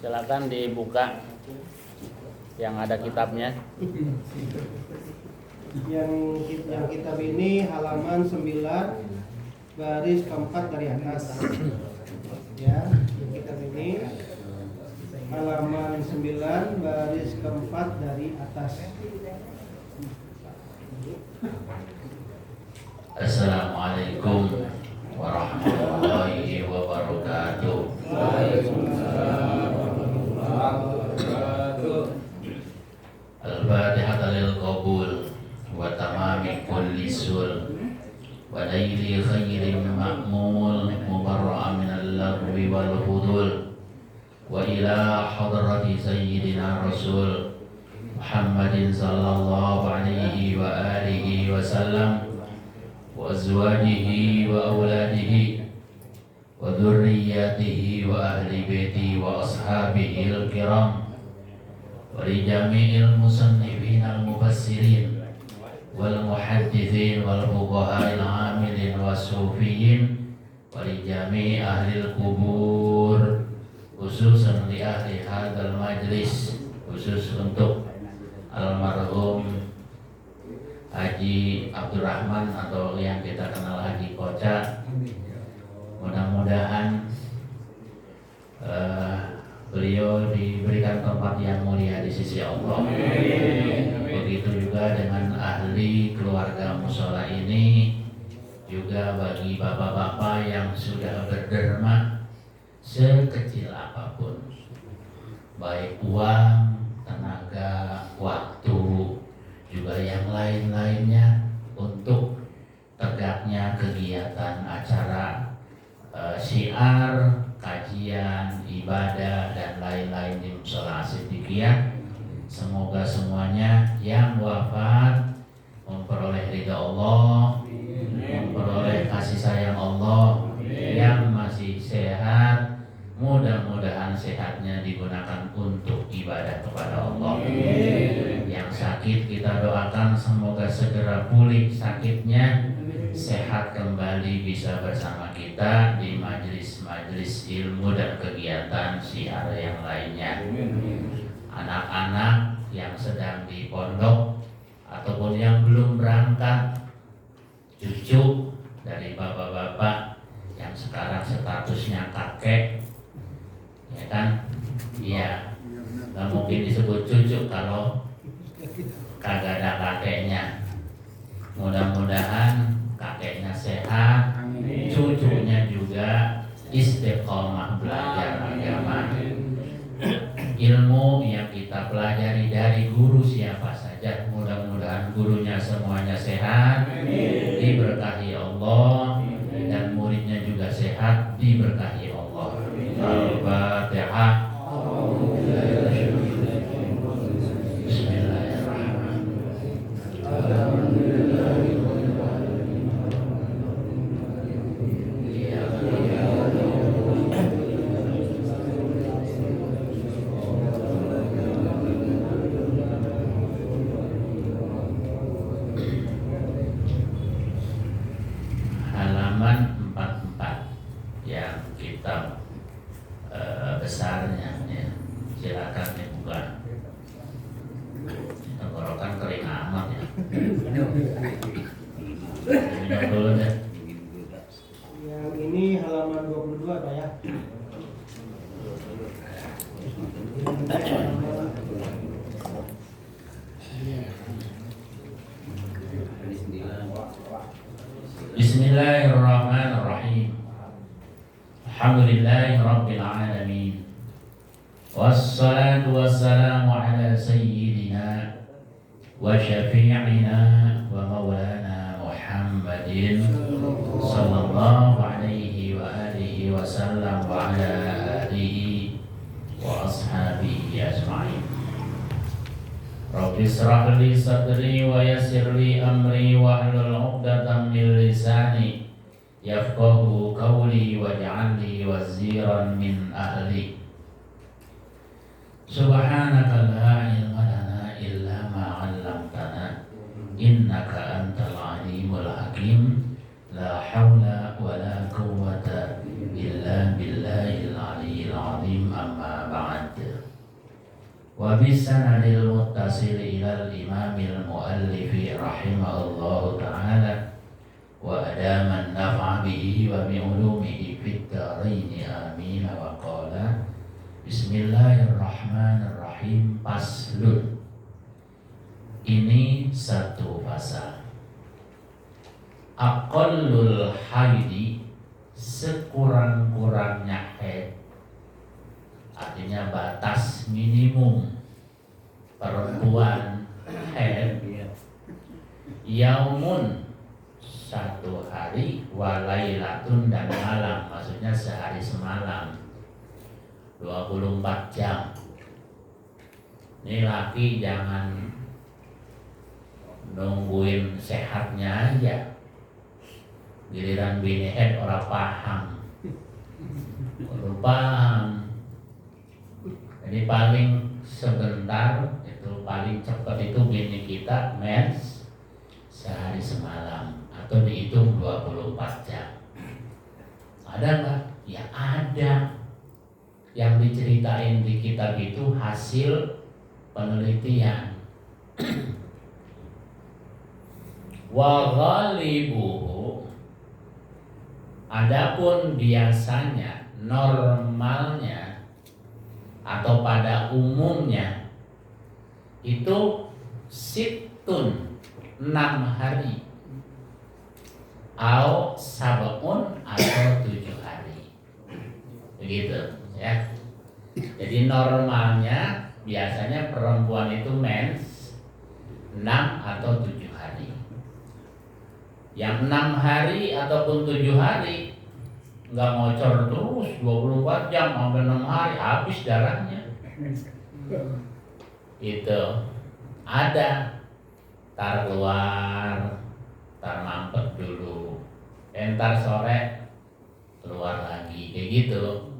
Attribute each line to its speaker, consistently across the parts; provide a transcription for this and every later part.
Speaker 1: Silakan dibuka yang ada kitabnya.
Speaker 2: Yang kitab ini halaman 9 baris keempat dari atas. Ya, kitab ini halaman 9 baris keempat dari atas.
Speaker 3: Assalamualaikum warahmatullahi wabarakatuh. Al-Fatihah lil qabul wa tamami kulli sul wa daili khairin ma'mul mubarra'a min al-lagwi wal hudul wa ila hadrati sayyidina rasul Muhammadin sallallahu alaihi wa alihi wa sallam wa azwajihi wa awladihi wa dhurriyyatihi wa ahli baiti wa ashabihi al-kiram wa li jami'il musannifin al-mufassirin wal muhaddithin wal fuqaha'il amilin was sufiyin wa li jami'i ahli al-kubur, khususan li ahli hadzal majlis, khusus untuk almarhum Haji Abdurrahman atau yang kita kenal Haji Koca. Mudah-mudahan beliau diberikan tempat yang mulia di sisi Allah. Begitu juga dengan ahli keluarga musola ini, juga bagi bapak-bapak yang sudah berderma sekecil apapun, baik uang, tenaga, waktu, juga yang lain-lainnya untuk tegaknya kegiatan acara syiar, kajian, ibadah dan lain-lain di Mushola As-Siddiqiyah. Semoga semuanya yang wafat memperoleh ridha Allah, memperoleh kasih sayang Allah. Yang masih sehat, mudah-mudahan sehatnya digunakan untuk ibadah kepada Allah. Yang sakit kita doakan semoga segera pulih sakitnya, sehat kembali bisa bersama kita di majelis-majelis ilmu dan kegiatan syiar yang lainnya. Anak-anak yang sedang di pondok ataupun yang belum berangkat, cucu dari bapak-bapak yang sekarang statusnya kakek, ya kan? Iya, nggak mungkin disebut cucu kalau kagak ada kakeknya. Mudah-mudahan kakeknya sehat, cucunya juga istiqomah belajar agama. Ilmu yang kita pelajari dari guru siapa saja, mudah-mudahan gurunya semuanya sehat, diberkahi Allah, dan muridnya juga sehat, diberkahi Allah. Al-Fatihah. Halaman 44 yang kitab besarnya, ya. Silakan dibuka. Tenggorokan kering amat ya. Minum dulu deh.
Speaker 2: Yang ini halaman 22 Pak ya.
Speaker 3: Bismillahirrahmanirrahim. Alhamdulillahi rabbil alamin. Wassalatu wassalamu ala sayyidina wa syafi'ina wa maulana Muhammadin sallallahu alaihi wa alihi wa sallam wa ala alihi wa ashabihi ajma'in. Rabbi israh li sadri wa yassir li amri wa hlul 'uqdatam min lisani yafqahu qawli waj'al li waziran min ahli. Subhanaka la ilma lana illa ma 'allamtana innaka antal alimul hakim. La haula wa la quwwata illa billahil aliyyil azim. Amma ba'd. wa bisanadil muttasil ilal imamil muallifi rahimahullahu ta'ala wa adaman nafa'a bihi wa bi'ulumihi fid dharaini amin. Wa qala bismillahirrahmanirrahim. Faslun, ini satu pasal. Aqallul haidi, sekurang-kurangnya haid, artinya batas minimum perempuan haid, yaumun, satu hari, walailatun, dan malam, maksudnya sehari semalam, 24 jam. Ini laki jangan nungguin sehatnya aja, giliran bini head orang paham. Jadi paling sebentar itu, paling cepat itu bini kita mens sehari semalam, atau dihitung 24 jam. Ada nggak? Ya ada. Yang diceritain di kitab itu hasil penelitian. Wa ghalibuhu, adapun biasanya, normalnya, atau pada umumnya itu situn, 6 hari, au sab'un, atau 7 hari, begitu ya. Jadi normalnya biasanya perempuan itu mens 6 atau 7 hari. Yang 6 hari ataupun 7 hari nggak ngocor terus 24 jam sampai 6 hari habis darahnya. Itu ada tar keluar, tar mampet dulu, entar sore keluar lagi, kayak gitu.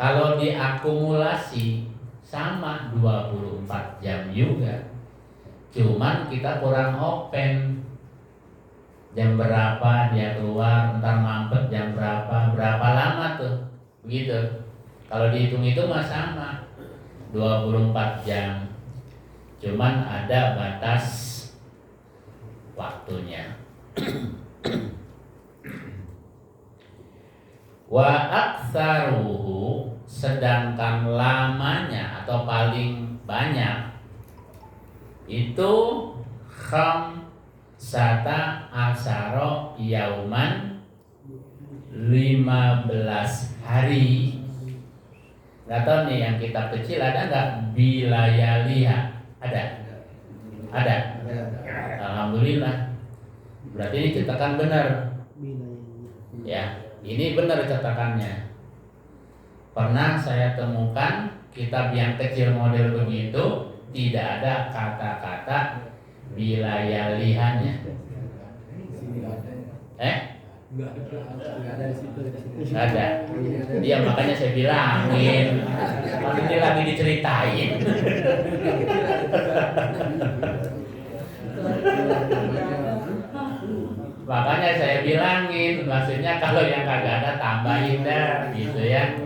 Speaker 3: Kalau diakumulasi sama 24 jam juga, cuman kita kurang open. Jam berapa dia keluar, entar mampet jam berapa lama tuh, begitu. Kalau dihitung itu mah sama 24 jam, cuman ada batas waktunya. Wa aktsaruhu, sedangkan lamanya atau paling banyak itu khamsata asyara yauman, 15 hari. Nggak tahu nih yang kitab kecil ada nggak bilayaliha? Ada? Alhamdulillah. Berarti ini cetakan benar. Ya, ini benar cetakannya. Pernah saya temukan kitab yang kecil model begitu, tidak ada kata-kata bilayalihannya. Nggak ada. Iya, makanya saya bilangin, ini lagi diceritain. Makanya saya bilangin, maksudnya kalau yang kagak ada tambahin dah, gitu ya,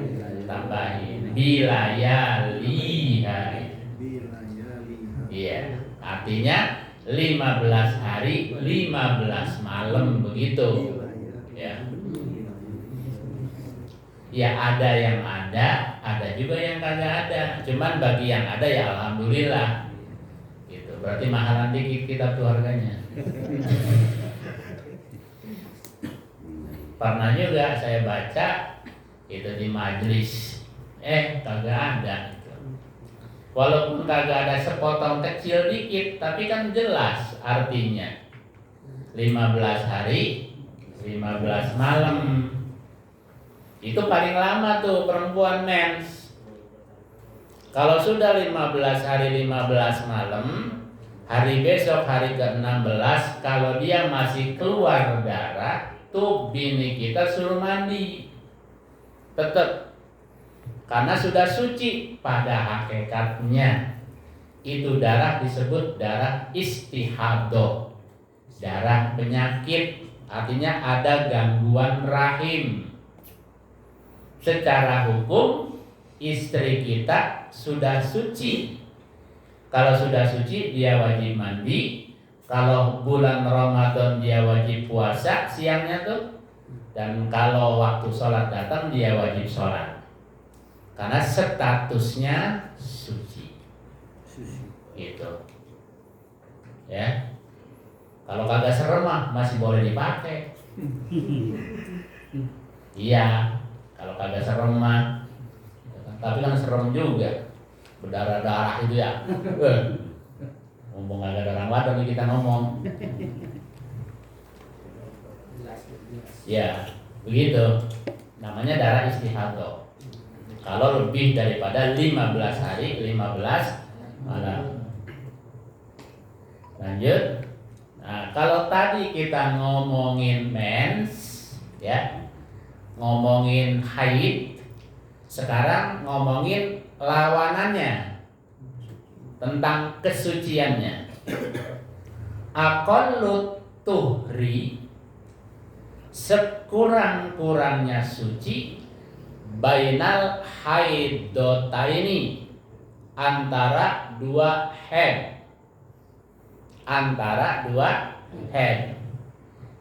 Speaker 3: tambahin bilayaliha. Iya, artinya 15 hari 15 malam, begitu ya. Ya ada yang ada juga yang kagak ada. Cuman bagi yang ada ya alhamdulillah. Gitu. Berarti mahalan dikit kitab tuh harganya. Pernah juga saya baca itu di majelis, kagak ada. Walaupun kagak ada sepotong kecil dikit, tapi kan jelas artinya 15 hari 15 malam. Itu paling lama tuh perempuan mens. Kalau sudah 15 hari 15 malam, hari besok hari ke-16, kalau dia masih keluar darah, tuh bini kita suruh mandi. Tetap. Karena sudah suci pada hakikatnya. Itu darah disebut darah istihadah, darah penyakit, artinya ada gangguan rahim. Secara hukum istri kita sudah suci Kalau sudah suci dia wajib mandi. Kalau bulan Ramadan dia wajib puasa siangnya tuh. Dan kalau waktu sholat datang dia wajib sholat. Karena statusnya suci. Gitu. Ya. Kalau kagak serem mah masih boleh dipakai. Iya, kalau kagak serem mah. Tapi kan serem juga. Berdarah-darah itu ya. Ngomong kagak ada Ramadan nih kita ngomong. Ya, begitu. Namanya darah istihadah. Kalau lebih daripada 15 hari, 15 malam. Lanjut. Nah, kalau tadi kita ngomongin mens, ya, ngomongin haid, sekarang ngomongin lawanannya tentang kesuciannya. Aqallut tuhri, sekurang-kurangnya suci, bainal haidotaini, antara dua haid. Antara dua haid.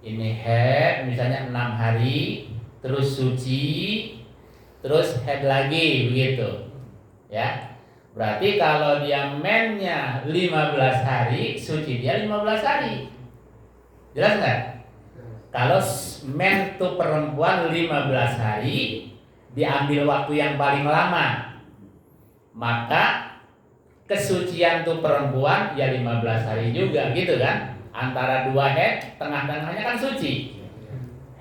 Speaker 3: Ini haid misalnya 6 hari, terus suci, terus haid lagi, begitu. Ya. Berarti kalau dia mennya 15 hari, suci dia 15 hari. Jelas nggak? Kalau men tuh perempuan 15 hari, diambil waktu yang paling lama, maka kesucian tuh perempuan ya 15 hari juga, gitu kan? Antara dua haid, tengah-tengahnya kan suci.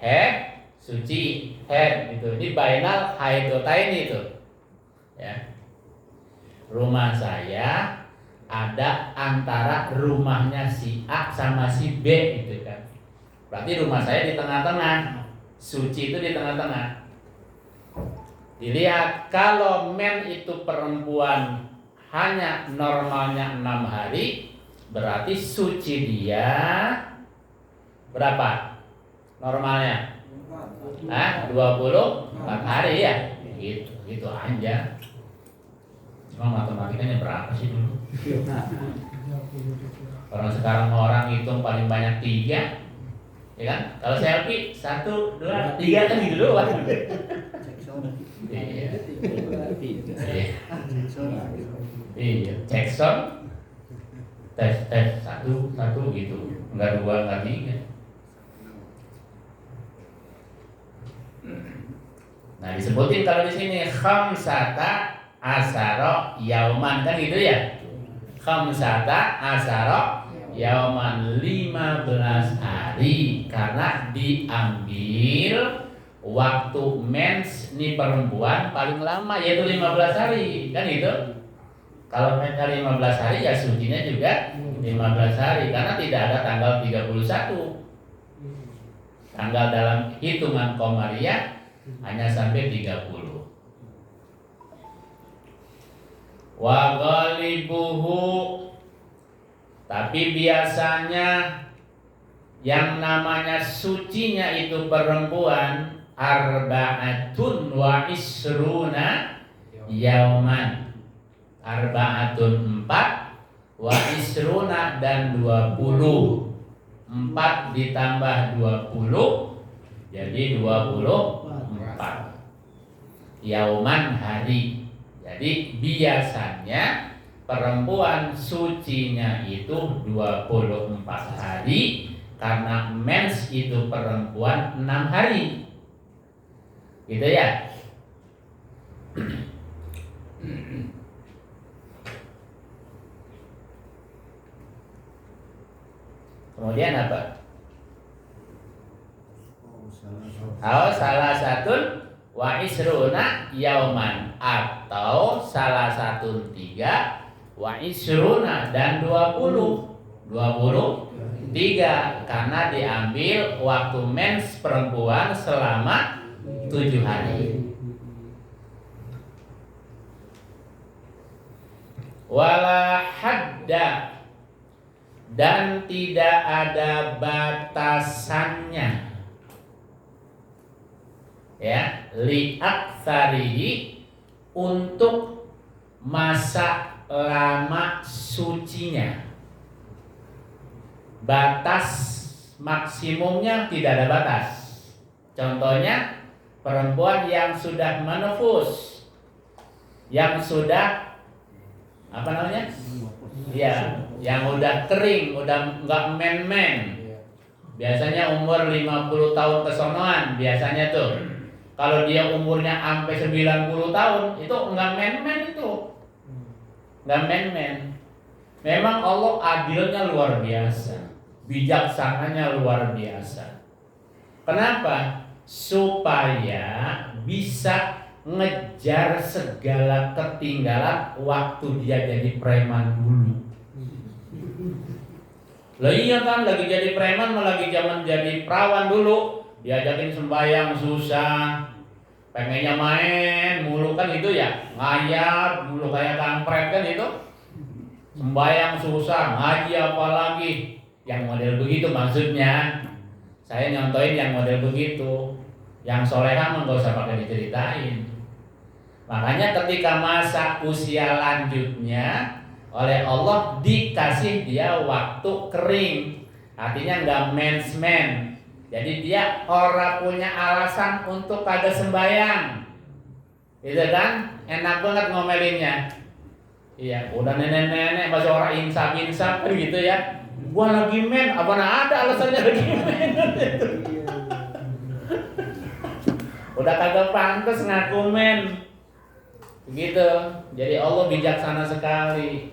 Speaker 3: Haid, suci, haid gitu. Ini bainal haidotain itu. Ya. Rumah saya ada antara rumahnya si A sama si B gitu kan. Berarti rumah saya di tengah-tengah. Suci itu di tengah-tengah. Dilihat kalau men itu perempuan hanya normalnya 6 hari, berarti suci dia berapa? Normalnya? 24 hari ya? Gitu aja. Cuma matematikanya berapa sih dulu? Orang sekarang orang hitung paling banyak 3, ya kan? Kalau selfie 1, 2, 3 kan gitu doang. Iya. Iya, cek sound, tes 1 gitu, enggak 2 enggak 3. Nah disebutin kalau di sini khamsata asara yauman kan gitu ya, khamsata asara yauman 15 hari karena diambil waktu mens nih perempuan paling lama yaitu 15 hari kan gitu. Kalau mensnya 15 hari ya sucinya juga 15 hari karena tidak ada tanggal 31. Tanggal dalam hitungan Qamariyah hanya sampai 30. Wa ghalibuhu, tapi biasanya yang namanya sucinya itu perempuan arba'atun wa isruna yauman. Arba'atun 4 wa isruna dan 20. 4 ditambah 20 jadi 24. Yauman hari. Jadi biasanya perempuan sucinya itu 24 hari karena mens itu perempuan 6 hari. Gitu ya. Kemudian apa? Salah satu wa isruna yauman, atau salah satu 3 wa isruna dan 23 karena diambil waktu mens perempuan selama 7 hari. Wala hadda, dan tidak ada batasannya, ya, li aktsarihi, untuk masa lama sucinya. Batas maksimumnya tidak ada batas. Contohnya perempuan yang sudah menufus, yang sudah apa namanya? Ya, yang udah kering, udah nggak men-men. Biasanya umur 50 tahun kesonoan biasanya tuh. Kalau dia umurnya sampai 90 tahun itu nggak men-men itu. Nggak men-men. Memang Allah adilnya luar biasa, bijaksananya luar biasa. Kenapa? Supaya bisa ngejar segala ketinggalan waktu dia jadi preman dulu. Lah iya kan, lagi jadi preman malah lagi zaman jadi perawan dulu, diajakin sembahyang susah, pengennya main mulu kan itu ya, ngayap dulu kayak kampret kan itu. Sembahyang susah, ngaji apalagi, yang model begitu maksudnya. Saya nyontoin yang model begitu. Yang solehah mah gak usah pakai diceritain. Makanya ketika masa usia lanjutnya oleh Allah dikasih dia waktu kering, artinya nggak mensmen. Jadi dia orang punya alasan untuk kagak sembahyang, gitu kan? Enak banget ngomelinnya. Iya, udah nenek-nenek masih orang insaf gitu ya. Gua lagi men, apa ada alasannya lagi men? Udah kagak pantas ngaku men. Begitu. Jadi Allah bijaksana sekali.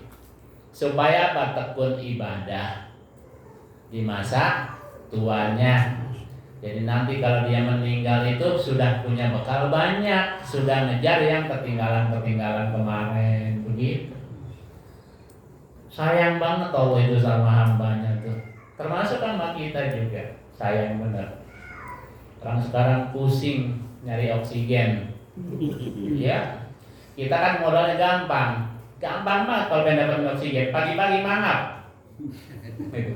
Speaker 3: Supaya tekun ibadah di masa tuanya. Jadi nanti kalau dia meninggal itu sudah punya bekal banyak, sudah ngejar yang ketinggalan kemarin. Begitu. Sayang banget Allah itu sama hambanya tuh. Termasuk sama kita juga. Sayang bener. Orang sekarang pusing nyari oksigen. Ya. Kita kan modalnya gampang banget kalau pengen dapat oksigen. Pagi-pagi mangap,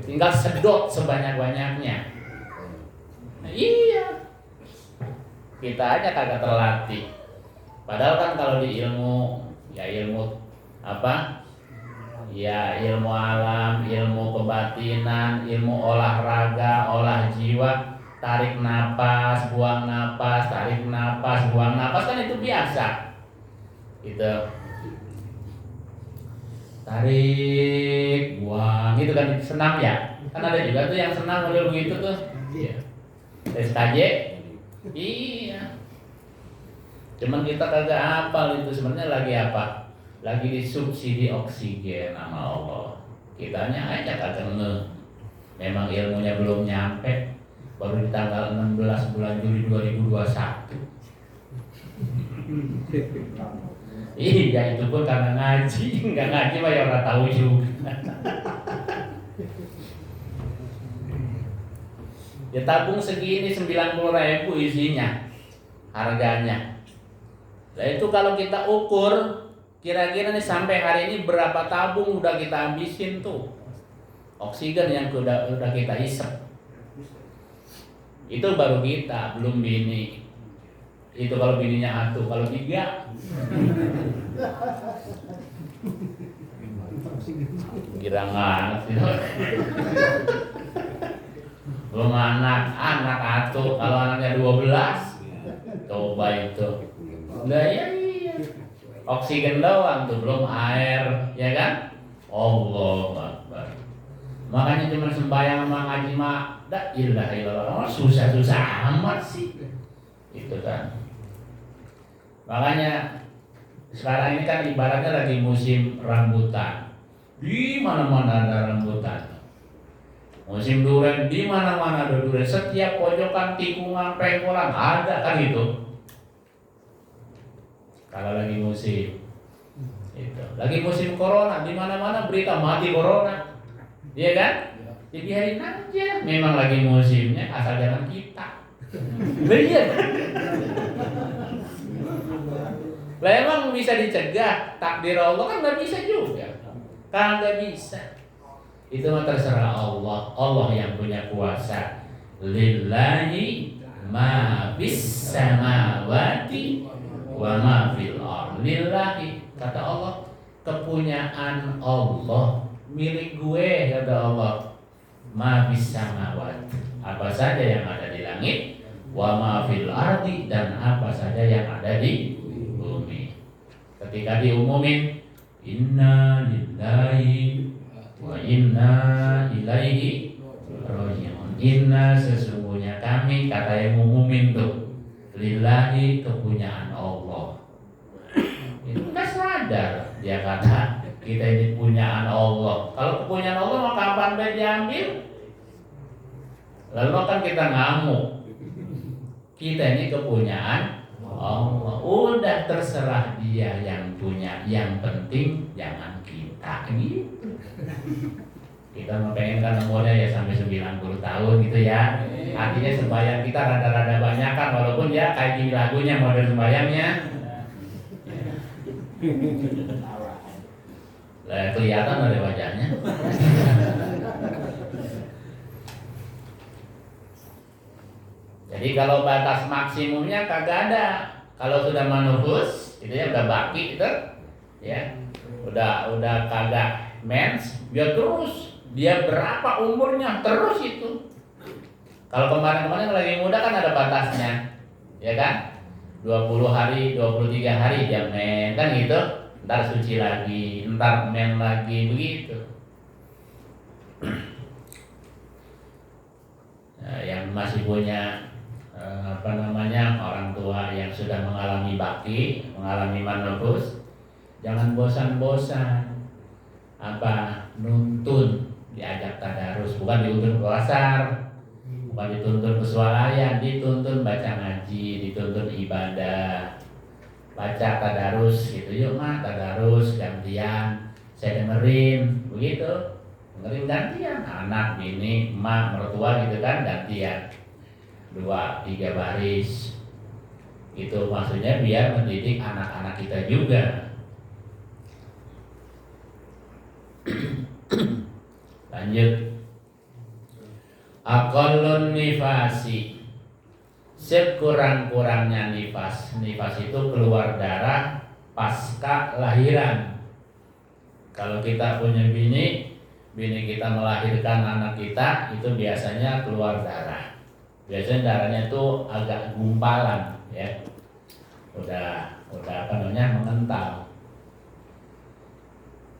Speaker 3: tinggal sedot sebanyak-banyaknya. Nah, iya, kita aja kagak terlatih. Padahal kan kalau di ilmu, ya ilmu apa? Ya ilmu alam, ilmu kebatinan, ilmu olahraga, olah jiwa, tarik napas, buang napas, tarik napas, buang napas, kan itu biasa. Gitu. Tarik, buang, itu kan senam ya. Kan ada juga tuh yang senam model begitu tuh. Iya. SKJ. Iya. Cuman kita kagak hafal itu sebenarnya lagi apa? Lagi disubsidi oksigen sama Allah. Kitanya aja kagak ngeh. Memang ilmunya belum nyampe. Baru di tanggal 16 bulan Juli 2021. Iya, itu pun karena ngaji. Nggak ngaji mah ya orang tahu juga. Ya tabung segini 90.000 isinya harganya. Nah itu kalau kita ukur kira-kira nih sampai hari ini berapa tabung udah kita habisin tuh oksigen yang udah kita isep. Itu baru kita, belum bini. Itu kalau bininya atuh, kalau 3 kira ngerti. Belum anak atuh, kalau anaknya 12 coba itu. Nah iya. Oksigen doang tuh, belum air, ya kan? Allahu Akbar. Makanya cuma sembahyang sama ngaji mah la ilaha illallah. Susah-susah amat sih. Itu kan. Makanya sekarang ini kan ibaratnya lagi musim rambutan. Di mana-mana ada rambutan. Musim durian di mana-mana ada durian. Setiap pojokan, tikungan, pengkolan ada kan itu. Kalau lagi musim itu. Lagi musim corona, di mana-mana berita mati corona. Iya kan? Dibiarin aja. Memang lagi musimnya, asal jangan kita. Iya. Lah emang bisa dicegah, takdir Allah kan nggak bisa juga. Kan nggak bisa. Itu mah terserah Allah. Allah yang punya kuasa. Lillahi ma bis samawati wa ma fil ardh. Lillahi, kata Allah, kepunyaan Allah, milik gue kata Allah. Ma bis samawat, apa saja yang ada di langit, wa ma fil ardi, dan apa saja yang ada di bumi. Ketika diumumin inna lillahi wa inna ilaihi raji'un. Inna, sesungguhnya kami, kata yang ngumumin tuh, lillahi, kepunyaan Allah. Itu nggak sadar dia kata kita ini punyaan Allah. Kalau kepunyaan Allah mau kapan baik diambil? Lalu kan kita ngamuk. Kita ini kepunyaan Allah. Udah terserah dia yang punya. Yang penting jangan kita gitu. Kita mau pengen kan umurnya ya sampai 90 tahun gitu ya. Artinya sembahyang kita rada-rada banyak kan, walaupun ya kayak gini lagunya model sembahyangnya. Lah kelihatan dari wajahnya. Jadi kalau batas maksimumnya kagak ada. Kalau sudah manufus, itu ya udah baki itu, ya udah kagak mens, dia terus, dia berapa umurnya terus itu. Kalau kemarin-kemarin lagi muda kan ada batasnya, ya kan? 20 hari, 23 hari dia men kan gitu. Ntar suci lagi, ntar men lagi, begitu. Nah, yang masih punya orang tua yang sudah mengalami bakti, mengalami manufus, jangan bosan-bosan nuntun, diajak tadarus, bukan dituntun ke pasar, bukan dituntun ke swalayan, dituntun baca ngaji, dituntun ibadah, baca tadarus gitu. Yuk mah tadarus gantian, saya dengerin, begitu, dengerin gantian, anak, bini, emak, mertua gitu kan, gantian 2-3 baris. Itu maksudnya biar mendidik anak-anak kita juga. Lanjut. Aqallun nifasi, sekurang-kurangnya nifas. Nifas itu keluar darah pasca lahiran. Kalau kita punya bini kita melahirkan anak kita, itu biasanya keluar darah. Biasanya darahnya itu agak gumpalan, ya. Udah mengental.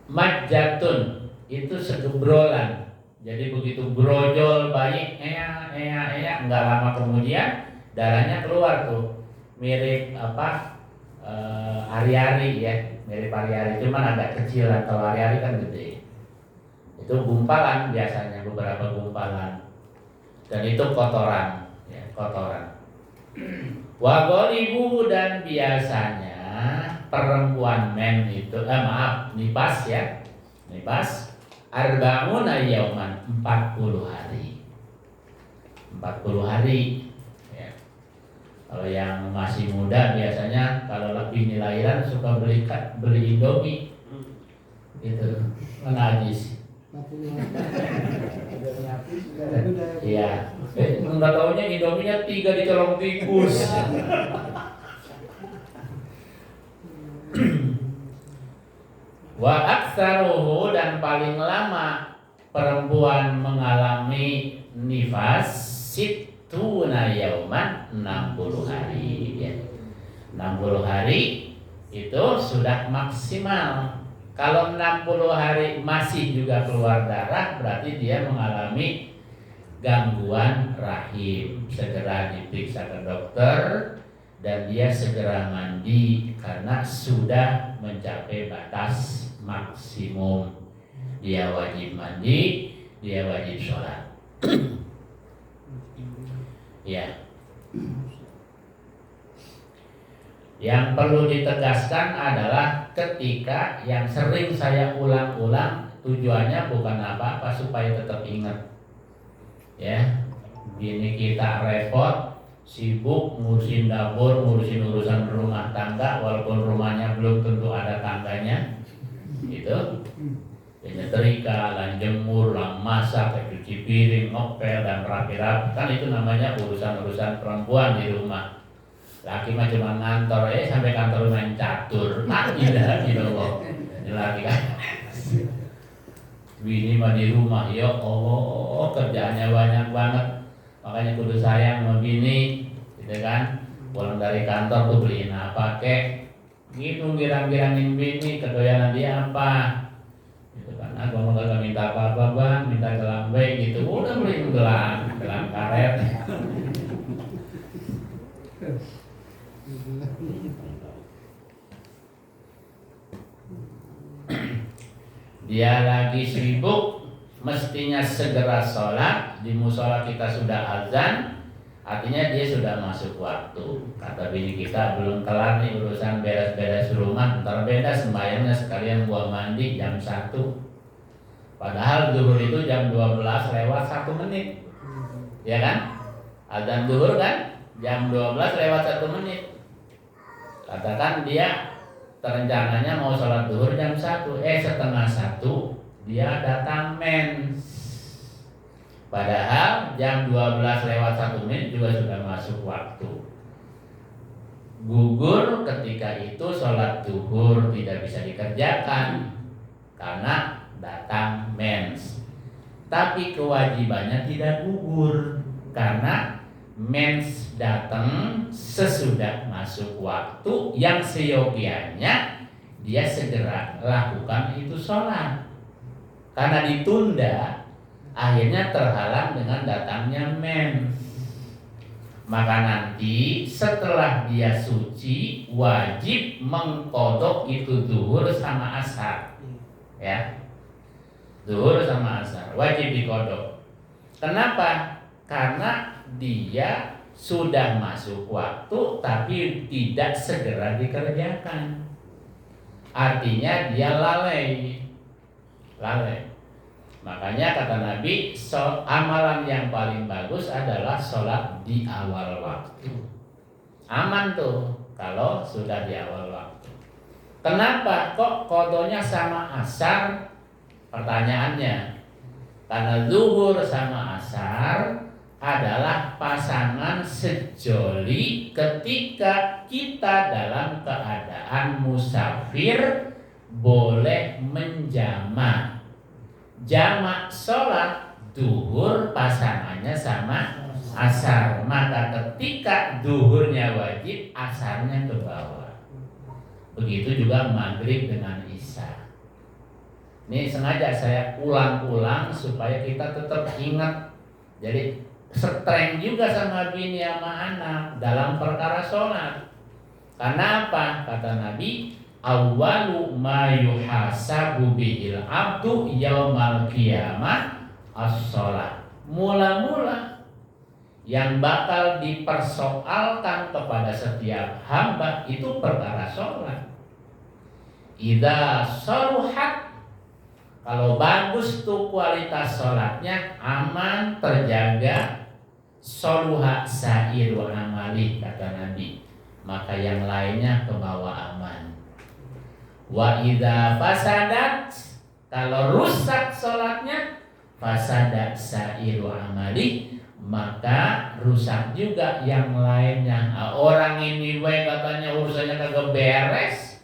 Speaker 3: Majatun itu segebrolan. Jadi begitu brojol bayi, enggak lama kemudian darahnya keluar tuh. Mirip ari-ari ya, mirip ari-ari, cuman agak kecilan. Kalau ari-ari kan gede. Itu gumpalan biasanya, beberapa gumpalan. Dan itu kotoran, ya, kotoran. Wagolibu, dan biasanya perempuan men itu, nifas ya, nifas arba'una yauman, 40 hari. 40 hari. Ya. Kalau yang masih muda biasanya kalau lebih lahiran suka beli Indomie. Gitu. Najis. Iya. Enggak taunya Indominya 3 dicolong tikus. Wa aktsaruhu, dan paling lama perempuan mengalami nifas situna yauman, 60 hari ya. 60 hari itu sudah maksimal. Kalau 60 hari masih juga keluar darah, berarti dia mengalami gangguan rahim. Segera diperiksa ke dokter dan dia segera mandi karena sudah mencapai batas maksimum. Dia wajib mandi, dia wajib sholat. Ya. Yang perlu ditegaskan adalah ketika yang sering saya ulang-ulang, tujuannya bukan apa-apa, supaya tetap ingat. Ya, bini kita repot, sibuk ngurusin dapur, ngurusin urusan rumah tangga, walaupun rumahnya belum tentu ada tangganya, gitu. Nyetrika, lan jemur, lan masak, cuci piring, ngopel, dan rapi-rapi, kan itu namanya urusan-urusan perempuan di rumah. Laki mah cuma ngantor, sampai kantor main catur, tidak gitu loh. Laki Bini mah di rumah, ya Allah kerjaannya banyak banget. Makanya kudu sayang sama bini, gitu kan. Pulang dari kantor tuh beliin apa kek, gitu girang-girangin bini, kedoyanan dia apa, gitu kan. Aku mau kagak minta apa-apa bang, minta gelang baik gitu, udah beliin gelang karet. Dia lagi sibuk, mestinya segera sholat. Di musola kita sudah azan, artinya dia sudah masuk waktu. Kata bini kita, belum kelar nih urusan beres-beres rumah, ntar beda sembahyangnya sekalian gua mandi jam 1. Padahal zuhur itu jam 12 lewat 1 menit, ya kan? Azan zuhur kan jam 12 lewat 1 menit. Katakan dia rencananya mau sholat zuhur jam 1, setengah 1 dia datang mens. Padahal jam 12 lewat 1 menit juga sudah masuk waktu. Gugur ketika itu sholat zuhur tidak bisa dikerjakan karena datang mens. Tapi kewajibannya tidak gugur karena mens datang sesudah masuk waktu yang seyogianya dia segera lakukan itu sholat. Karena ditunda, akhirnya terhalang dengan datangnya mens. Maka nanti setelah dia suci wajib mengkodok itu zuhur sama asar, ya. Zuhur sama asar wajib dikodok. Kenapa? Karena dia sudah masuk waktu tapi tidak segera dikerjakan. Artinya dia lalai. Makanya kata Nabi, amalan yang paling bagus adalah sholat di awal waktu. Aman tuh kalau sudah di awal waktu. Kenapa kok kodonya sama asar? Pertanyaannya, karena zuhur sama asar adalah pasangan sejoli ketika kita dalam keadaan musafir boleh menjamak. Jamak sholat duhur pasangannya sama asar. Maka ketika duhurnya wajib, asarnya ke bawah. Begitu juga maghrib dengan isya. Ini sengaja saya ulang-ulang supaya kita tetap ingat. Jadi strength juga sama bini sama anak dalam perkara sholat. Karena apa? Kata Nabi, awwalu ma yuhasabu bihil abdu yaumal qiyamah as-sholat. Mula-mula yang bakal dipersoalkan kepada setiap hamba itu perkara sholat. Idza saluhat, kalau bagus tuh kualitas sholatnya, aman, terjaga, soluha sairu amali, kata Nabi, maka yang lainnya ke bawah aman. Wa idza fasadat, kalau rusak sholatnya, fasadat sairu amali, maka rusak juga yang lainnya. Orang ini katanya urusannya kagak beres,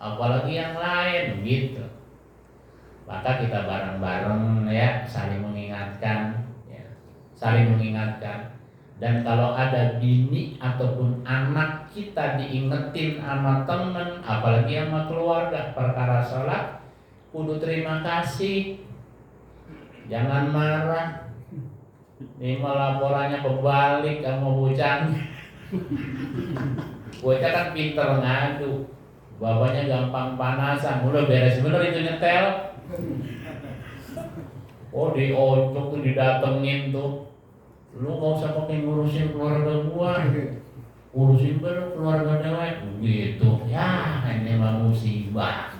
Speaker 3: apalagi yang lain, gitu. Maka kita bareng-bareng ya saling mengingatkan, ya, saling mengingatkan. Dan kalau ada bini ataupun anak kita diingetin sama temen, apalagi sama keluarga perkara sholat, kudu terima kasih, jangan marah. Ini malah laporannya kebalik sama bocah. Bocah kan pinter ngadu, bapaknya gampang panasan, udah beres bener itu nyetel. Oh di ojok tuh didatengin tuh, lu gak usah pakai ngurusin keluarga gua, urusin baru keluarga dewek gitu. Ya ini mah musibah.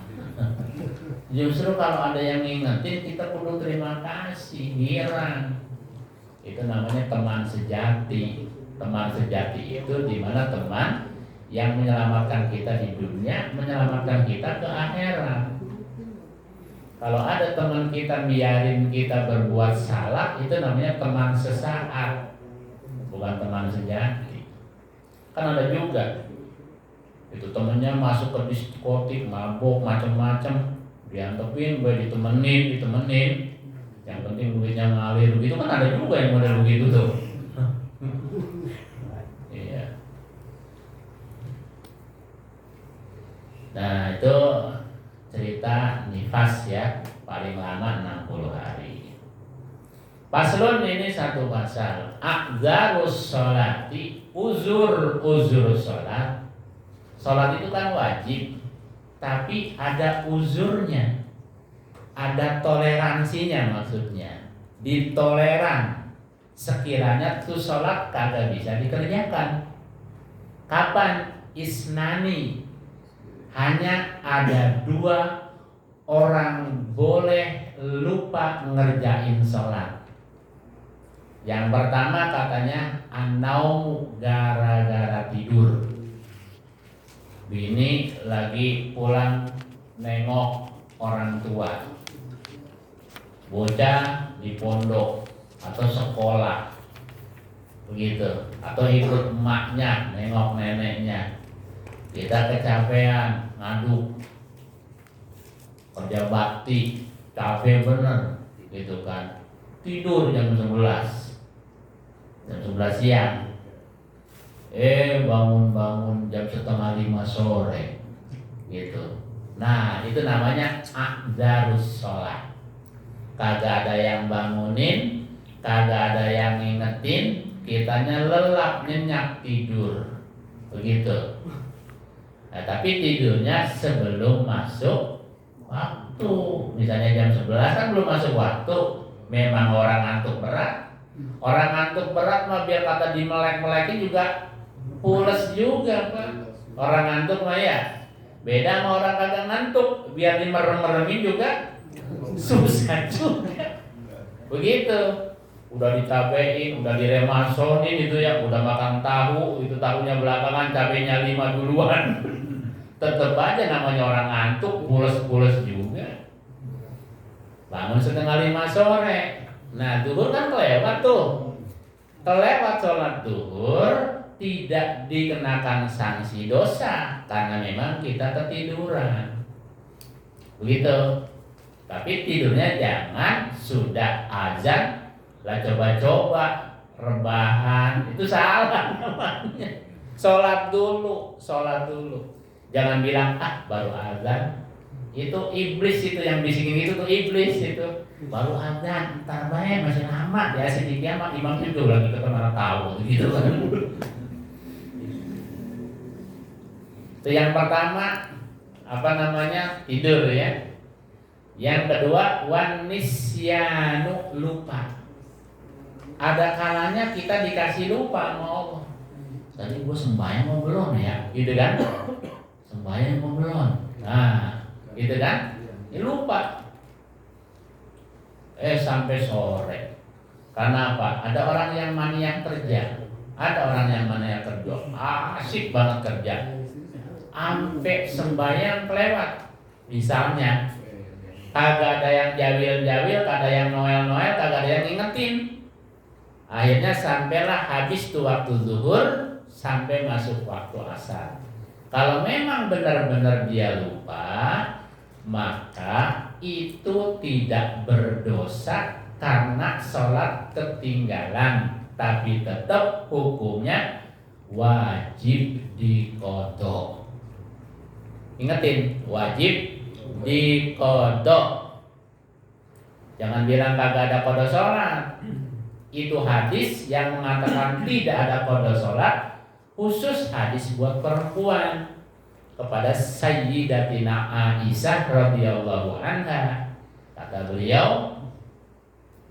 Speaker 3: Justru kalau ada yang ngingetin kita perlu terima kasih, girang. Itu namanya teman sejati. Teman sejati itu dimana teman yang menyelamatkan kita di dunia, menyelamatkan kita ke akhirat. Kalau ada teman kita biarin kita berbuat salah, itu namanya teman sesaat, bukan teman sejati. Kan ada juga itu temennya masuk ke diskotik, mabuk, macam-macam, diantepin, ditemenin. Yang penting duitnya ngalir begitu kan ada juga yang model begitu tuh. Iya. Nah itu cerita nifas ya, paling lama 60 hari. Paslon ini satu pasal. Aqdzarus sholati, uzur sholat. Sholat itu kan wajib, tapi ada uzurnya, ada toleransinya, maksudnya ditoleran sekiranya tuh sholat kagak bisa dikerjakan. Kapan? Isnani, hanya ada 2 orang boleh lupa ngerjain sholat. Yang pertama katanya anau, gara-gara tidur. Bini lagi pulang nengok orang tua, bocah di pondok atau sekolah begitu, atau ikut emaknya nengok neneknya. Kita kecapean ngaduk kerja bakti, capek bener gitu kan, tidur jam 11 siang, bangun jam 4:30 sore gitu. Nah itu namanya aqdzarus sholat. Kagak ada yang bangunin, kagak ada yang ngingetin, kitanya lelap nyenyak tidur begitu. Nah, tapi tidurnya sebelum masuk waktu. Misalnya jam 11 kan belum masuk waktu, memang orang ngantuk berat. Orang ngantuk berat mah biar kata dimelek-melekin juga pules juga Pak. Orang ngantuk mah ya. Beda sama orang kagak ngantuk, biar dimerem-meremin juga susah juga. Begitu. Udah dicabein, udah diremasonin itu ya, udah makan tahu, itu tahunya belakangan, cabenya 5 duluan. Tetep aja namanya orang ngantuk, pules-pules juga. Bangun 4:30 sore. Nah, zuhur kan kelewat tuh. Kelewat sholat zuhur, tidak dikenakan sanksi dosa karena memang kita ketiduran. Begitu. Tapi tidurnya jangan sudah azan lah coba-coba rebahan, itu salah namanya. Sholat dulu. Jangan bilang baru azan. Itu iblis itu yang bisikin itu tuh iblis itu. Baru azan, ntar bae masih lama ya sedikit mah imam itu lagi kita mana tahu gitu kan. Itu yang pertama tidur ya. Yang kedua wanisyanu, lupa. Ada kalanya kita dikasih lupa sama Allah. Tadi gue sembahyang mau belum ya, gitu kan? Sembahyang mau belum? Nah, gitu kan? Ya lupa. Sampai sore. Karena apa? Ada orang yang maniak kerja. Asik banget kerja. Sampai sembahyang kelewat. Misalnya, kagak ada yang jawil-jawil, kagak ada yang noel-noel, kagak ada yang ngingetin. Akhirnya sampailah habis tuh waktu zuhur sampai masuk waktu asar. Kalau memang benar-benar dia lupa, maka itu tidak berdosa karena sholat ketinggalan, tapi tetap hukumnya wajib diqodho. Ingetin, wajib diqodho. Jangan bilang kagak ada qodho sholat. Itu hadis yang mengatakan tidak ada qodho sholat, khusus hadis buat perempuan. Kepada Sayyidatina Aisyah radhiyallahu anha, kata beliau,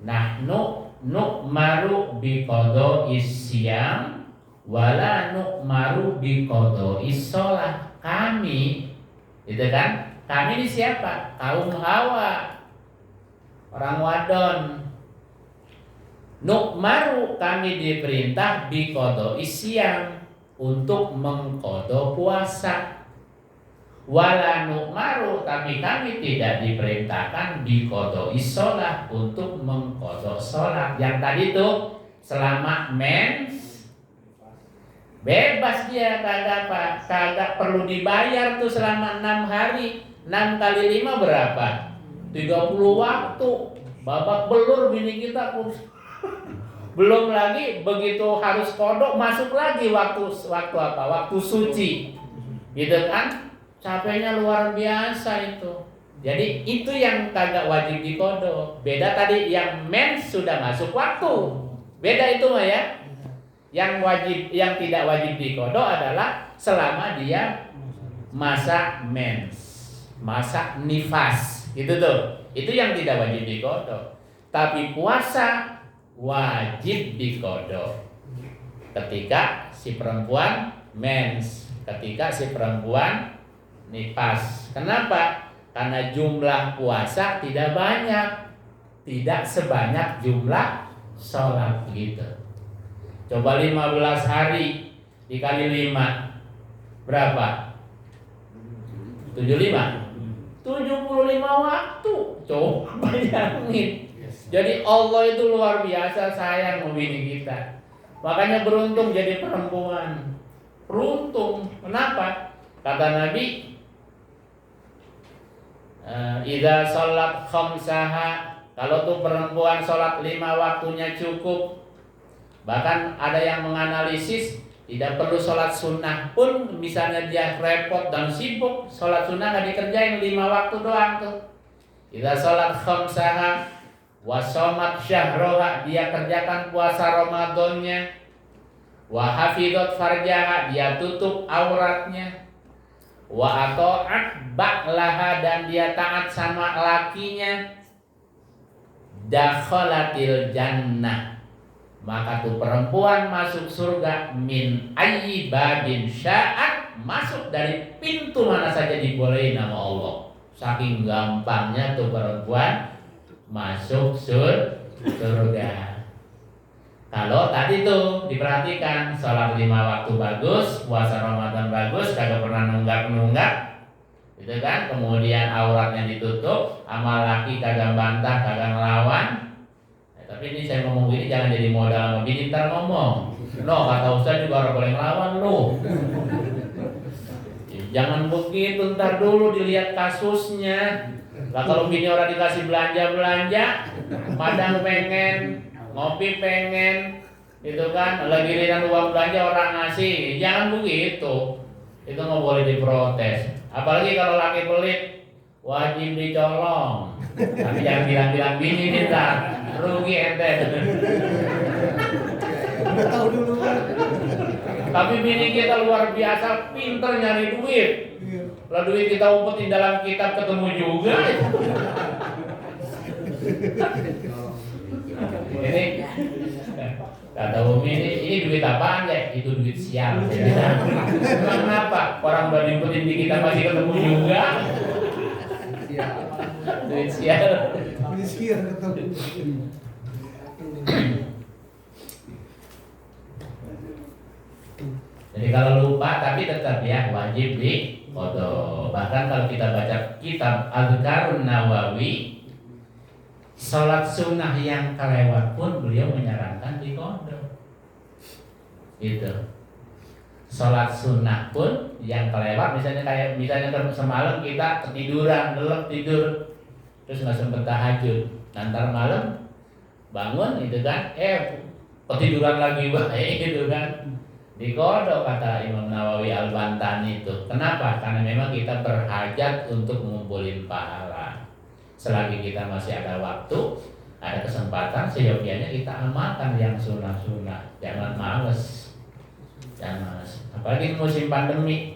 Speaker 3: nahnu nu'maru biqodho'is siyam wala nu'maru biqodho'is sholah. Kami, itu kan? Kami ini siapa? Kaum Hawa, orang wadon. Nu'maru, kami diperintah biqodho'is siyam, untuk mengqodho puasa. Wala nu'maru, tapi kami tidak diperintahkan biqodho'is sholat, untuk mengqodho sholat. Yang tadi tuh selama mens bebas dia, kagak perlu dibayar tuh selama 6 hari. 6 kali 5 berapa? 30 waktu. Babak belur bini kita belum lagi begitu harus kodok masuk lagi waktu apa? Waktu suci. Gitu kan? Capeknya luar biasa itu. Jadi itu yang kagak wajib dikodok. Beda tadi yang mens sudah masuk waktu. Beda itu mah ya. Yang tidak wajib dikodok adalah selama dia masa mens, masa nifas, gitu tuh. Itu yang tidak wajib dikodok. Tapi puasa wajib dikodok ketika si perempuan mens, ketika si perempuan nifas. Kenapa? Karena jumlah puasa tidak banyak, tidak sebanyak jumlah sholat gitu. Coba 15 hari dikali 5 berapa? 75 waktu. Coba bayangin. Jadi Allah itu luar biasa sayang sama bini kita. Makanya beruntung jadi perempuan. Beruntung. Kenapa? Kata Nabi, idza sholat khamsaha, kalau tuh perempuan sholat 5 waktunya cukup. Bahkan ada yang menganalisis tidak perlu sholat sunnah pun, misalnya dia repot dan sibuk, sholat sunnah nggak dikerjain 5 waktu doang tuh. Idza sholat khamsaha wa shomat syahroha, dia kerjakan puasa Ramadannya. Wa hafidhat farjaha, dia tutup auratnya. Wa ata'at ba'laha, dan dia taat sama lakinya. Dakhalatil jannah, maka tuh perempuan masuk surga min ayyi babin sya'at, masuk dari pintu mana saja dibolehin sama Allah. Saking gampangnya tuh perempuan masuk surga. Kalau tadi tuh diperhatikan, sholat 5 waktu bagus, puasa Ramadan bagus, kagak pernah nunggak, gitu kan? Kemudian auratnya ditutup, sama laki kagak bantah, kagak ngelawan. Tapi ini saya ngomong gini jangan jadi modal sama bini ntar ngomong. No, kata Ustaz juga orang boleh ngelawan lo. Jangan begitu, ntar dulu dilihat kasusnya. Lah kalau bini orang dikasih belanja, madang pengen, ngopi pengen, gitu kan, lagi giliran uang belanja orang ngasih, jangan begitu. Itu nggak boleh diprotes. Apalagi kalau laki pelit, wajib dicolong. Tapi jangan bilang-bilang bini kita, rugi ente.
Speaker 2: Udah tahu dulu kan.
Speaker 3: Tapi bini kita luar biasa pinter nyari duit. Kalau duit kita umpetin dalam kitab ketemu juga. Ini kata Umi, ini duit apaan ya? Itu duit sial. Emang kenapa? Orang udah diumpetin di kitab masih ketemu juga. Duit sial.
Speaker 2: Duit sial ketemu.
Speaker 3: Jadi kalau lupa tapi tetap ya wajib diqodho. Bahkan kalau kita baca kitab Adhkarun Nawawi, sholat sunnah yang kelewat pun beliau menyarankan diqodho. Gitu. Sholat sunnah pun yang kelewat, misalnya semalam kita ketiduran, gelap tidur, terus nggak sempet tahajud, nanti malam bangun gitu kan, ketiduran lagi baik gitu kan. Diqodho kata Imam Nawawi Al-Bantani itu. Kenapa? Karena memang kita berhajat untuk mengumpulin pahala. Selagi kita masih ada waktu, ada kesempatan, seyogianya kita amalkan yang sunnah-sunnah. Jangan males. Jangan males. Apalagi musim pandemi.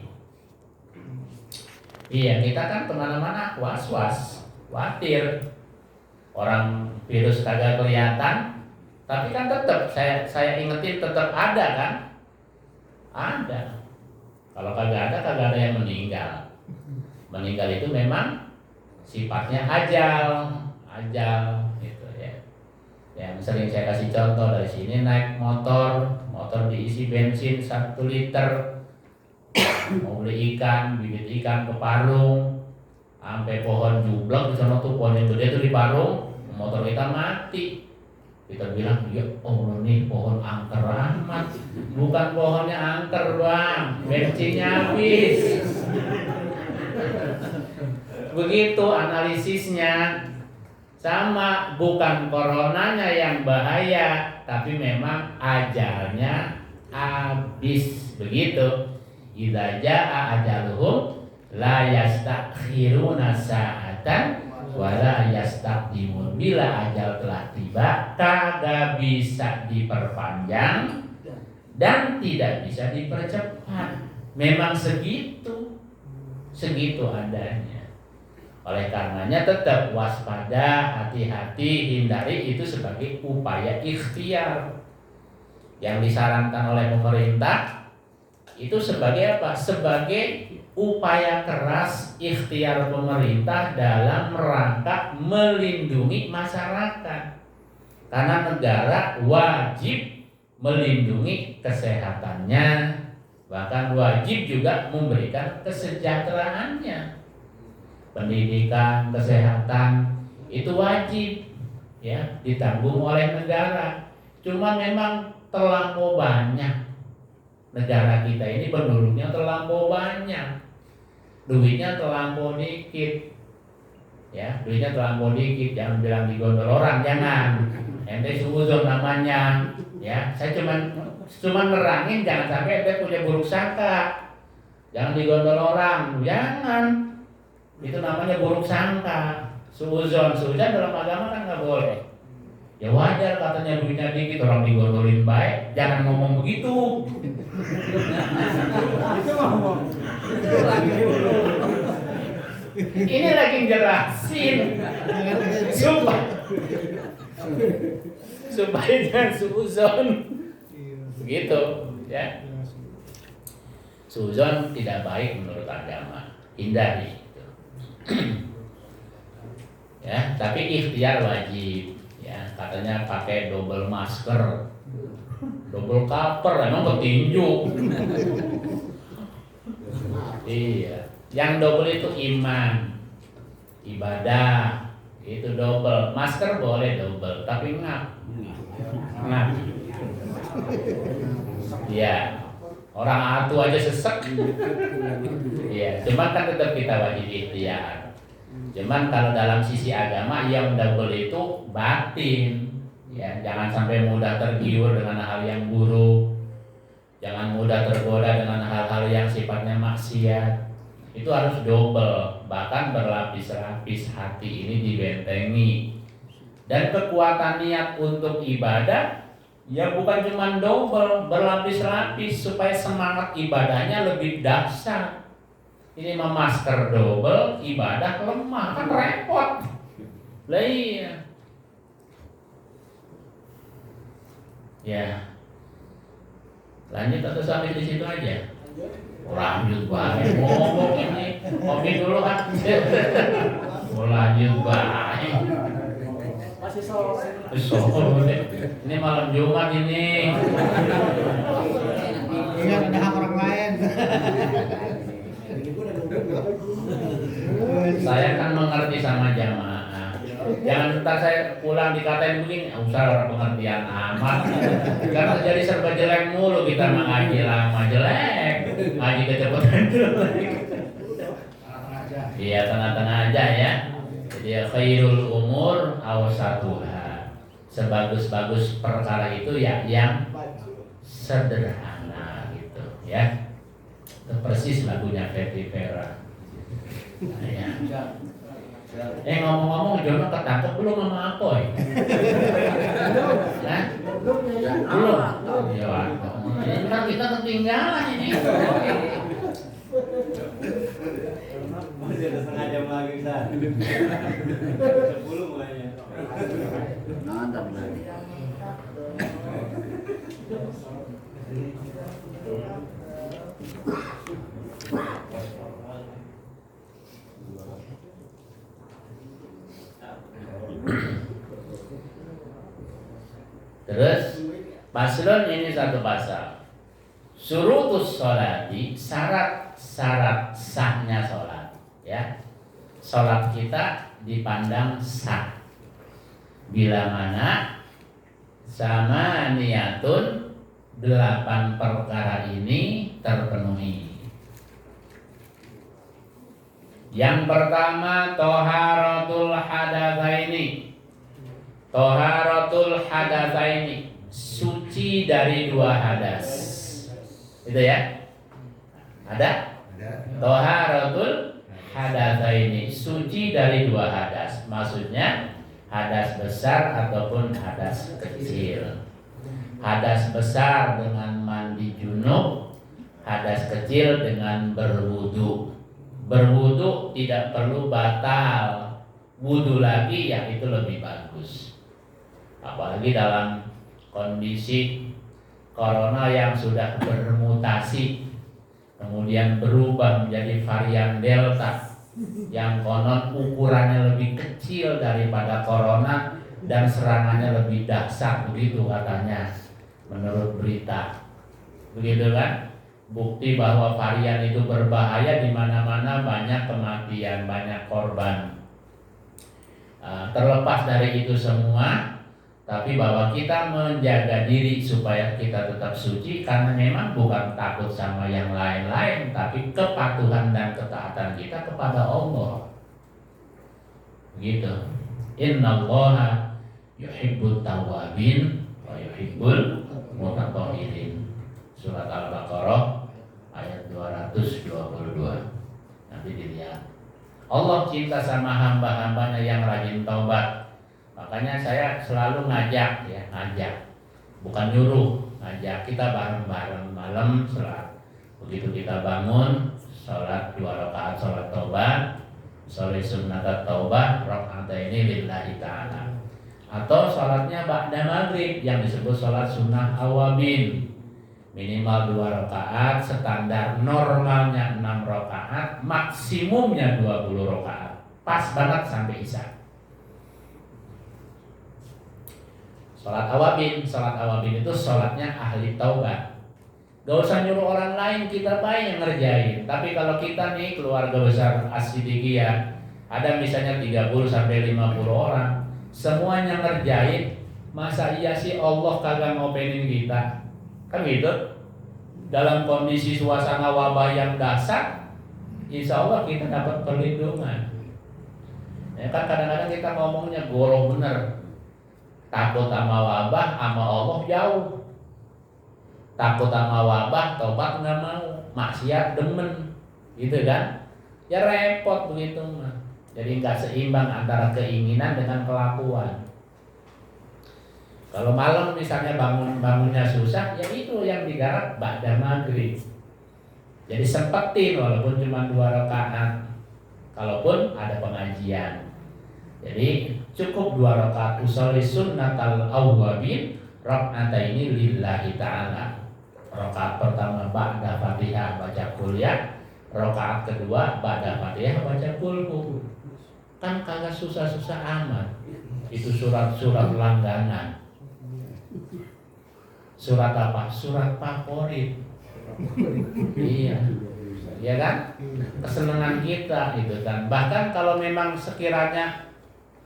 Speaker 3: Iya, kita kan kemana-mana was-was, khawatir. Orang virus kagak kelihatan, tapi kan tetap saya ingetin tetap ada kan? Ada. Kalau kagak ada yang meninggal. Meninggal itu memang sifatnya ajal gitu ya. Yang sering saya kasih contoh, dari sini naik motor diisi bensin 1 liter, mau beli ikan, bibit ikan ke Parung, sampai pohon jublek di sana tuh, pohon yang gede tuh di Parung, motor kita mati. Kita bilang, ya Allah nih pohon angker amat. Bukan pohonnya angker bang, bensinnya habis. Begitu analisisnya. Sama, bukan coronanya yang bahaya, tapi memang ajalnya habis. Begitu. Idza jaa ajaluhum la yastakhiruna sa'atan wa la yastaqdimun. Bila ajal telah tiba, kagak bisa diperpanjang dan tidak bisa dipercepat. Memang segitu adanya. Oleh karenanya tetap waspada, hati-hati, hindari itu sebagai upaya ikhtiar yang disarankan oleh pemerintah. Itu sebagai apa? Sebagai upaya keras ikhtiar pemerintah dalam rangka melindungi masyarakat. Karena negara wajib melindungi kesehatannya, bahkan wajib juga memberikan kesejahteraannya. Pendidikan, kesehatan itu wajib ya ditanggung oleh negara. Cuma memang terlampau banyak. Negara kita ini penduduknya terlampau banyak, duitnya terlampau dikit, ya duitnya terlampau dikit. Jangan bilang digondol orang, jangan. Ente suuzon namanya, ya. Saya cuman nerangin jangan sampai ente punya buruk sangka. Jangan digondol orang, jangan. Itu namanya buruk sangka. Suuzon dalam agama kan nggak boleh. Ya wajar katanya duitnya dikit, orang digondolin baik, jangan ngomong begitu.
Speaker 2: Itu ngomong.
Speaker 3: Ini lagi jelasin supaya jangan suuzon. Begitu ya. Suuzon tidak baik menurut agama, hindari. Ya, tapi ikhtiar wajib. Ya, katanya pakai double masker, double cover, emang ketinju. Iya, yang double itu iman, ibadah, itu double. Masker boleh double, tapi ngap. Iya, orang atu aja sesek. Iya, cuman kan tetap kita wajib ikhtiar. Cuman kalau dalam sisi agama yang double itu batin, ya jangan sampai mudah tergiur dengan hal yang buruk, jangan mudah tergoda dengan hal-hal yang sifatnya maksiat. Itu harus double, bahkan berlapis-lapis hati ini dibentengi. Dan kekuatan niat untuk ibadah ya bukan cuma double, berlapis-lapis supaya semangat ibadahnya lebih dahsyat. Ini masker double, ibadah lemah, kan repot. Lah iya. Ya. Lanjut atau sampai di situ aja? Lanjut banget. Ngomong ini. Kopi dulu kan. Lanjut banget.
Speaker 2: Masih
Speaker 3: Sore. Ini malam Jumat ini.
Speaker 2: Ingat ada hak orang lain.
Speaker 3: Saya kan mengerti sama jamaah. Jangan ntar saya pulang dikatain begini, usah orang pengertian amat. Karena jadi serba jelek mulu, kita mengaji lama jelek, ngaji kecepatan jelek. Iya, tengah-tengah aja ya. Jadi khairul umur awsatuha. Sebagus-bagus perkara itu ya yang sederhana gitu ya. Itu persis lagunya Fetty Vera. Nah, ya. Ngomong-ngomong Jono ketangkep belum sama Apoy? Nah, belum. Ya, ini kan kita ketinggalan ini.
Speaker 4: Masih ada setengah jam lagi Ustaz. 10 mulainya.
Speaker 5: Nonton lagi.
Speaker 3: Terus paslon ini satu pasal. Surutus sholati, syarat-syarat sahnya sholat, ya. Sholat kita dipandang sah bila mana sama niatun 8 perkara ini terpenuhi. Yang pertama toharatul hadatsaini. Toharatul hadatsaini, suci dari dua hadas. Itu ya? Ada? Toharatul hadatsaini, suci dari dua hadas. Maksudnya hadas besar ataupun hadas kecil. Hadas besar dengan mandi junub, hadas kecil dengan berwudu. Berwudu tidak perlu batal, wudu lagi yang itu lebih bagus. Apalagi dalam kondisi corona yang sudah bermutasi, kemudian berubah menjadi varian Delta yang konon ukurannya lebih kecil daripada corona dan serangannya lebih dahsyat, begitu katanya menurut berita. Begitu kan? Bukti bahwa varian itu berbahaya, di mana-mana banyak kematian, banyak korban. Terlepas dari itu semua, tapi bahwa kita menjaga diri supaya kita tetap suci, karena memang bukan takut sama yang lain-lain, tapi kepatuhan dan ketaatan kita kepada Allah. Begitu. Innallaha yuhibbut tawwabin wa yuhibbul mutatahhirin. Surat Al-Baqarah ayat 222. Nanti dilihat. Allah cinta sama hamba-hambanya yang rajin taubat. Makanya saya selalu ngajak, bukan nyuruh, ngajak kita bareng-bareng malam sholat. Begitu kita bangun, sholat 2 rakaat sholat taubat, sholat sunnat taubat, rakaat ini lillahi ta'ala. Atau sholatnya ba'da maghrib yang disebut sholat sunnah awabin. Minimal 2 rakaat, standar normalnya 6 rakaat, maksimumnya 20 rakaat. Pas banget sampai isya. Sholat awabin itu sholatnya ahli taubat. Gak usah nyuruh orang lain, kita baik yang ngerjain. Tapi kalau kita nih keluarga besar As-Siddiqiyah, ada misalnya 30-50 orang, semuanya ngerjain, masa iya sih Allah kagak ngopenin kita? Kan gitu. Dalam kondisi suasana wabah yang dahsyat, insya Allah kita dapat perlindungan. Ya kan kadang-kadang kita ngomongnya goroh bener. Takut sama wabah, sama Allah jauh. Takut sama wabah, taubat nggak mau, maksiat demen, gitu kan? Ya repot begitu mah. Jadi nggak seimbang antara keinginan dengan kelakuan. Kalau malam misalnya bangunnya susah, ya itu yang digarap ba'da maghrib. Jadi sempetin walaupun cuma 2 rakaat. Kalaupun ada pengajian. Jadi cukup 2 rakaat usolli sunnatal awwabin, raka'ataini lillahi ta'ala. Rakaat pertama ba'da Fatihah baca qul ya, rakaat kedua ba'da Fatihah baca qul hu. Kan kagak susah-susah amat. Itu surat-surat langganan. Surat apa? Surat favorit. Iya. Iya kan? Kesenangan kita itu kan. Bahkan kalau memang sekiranya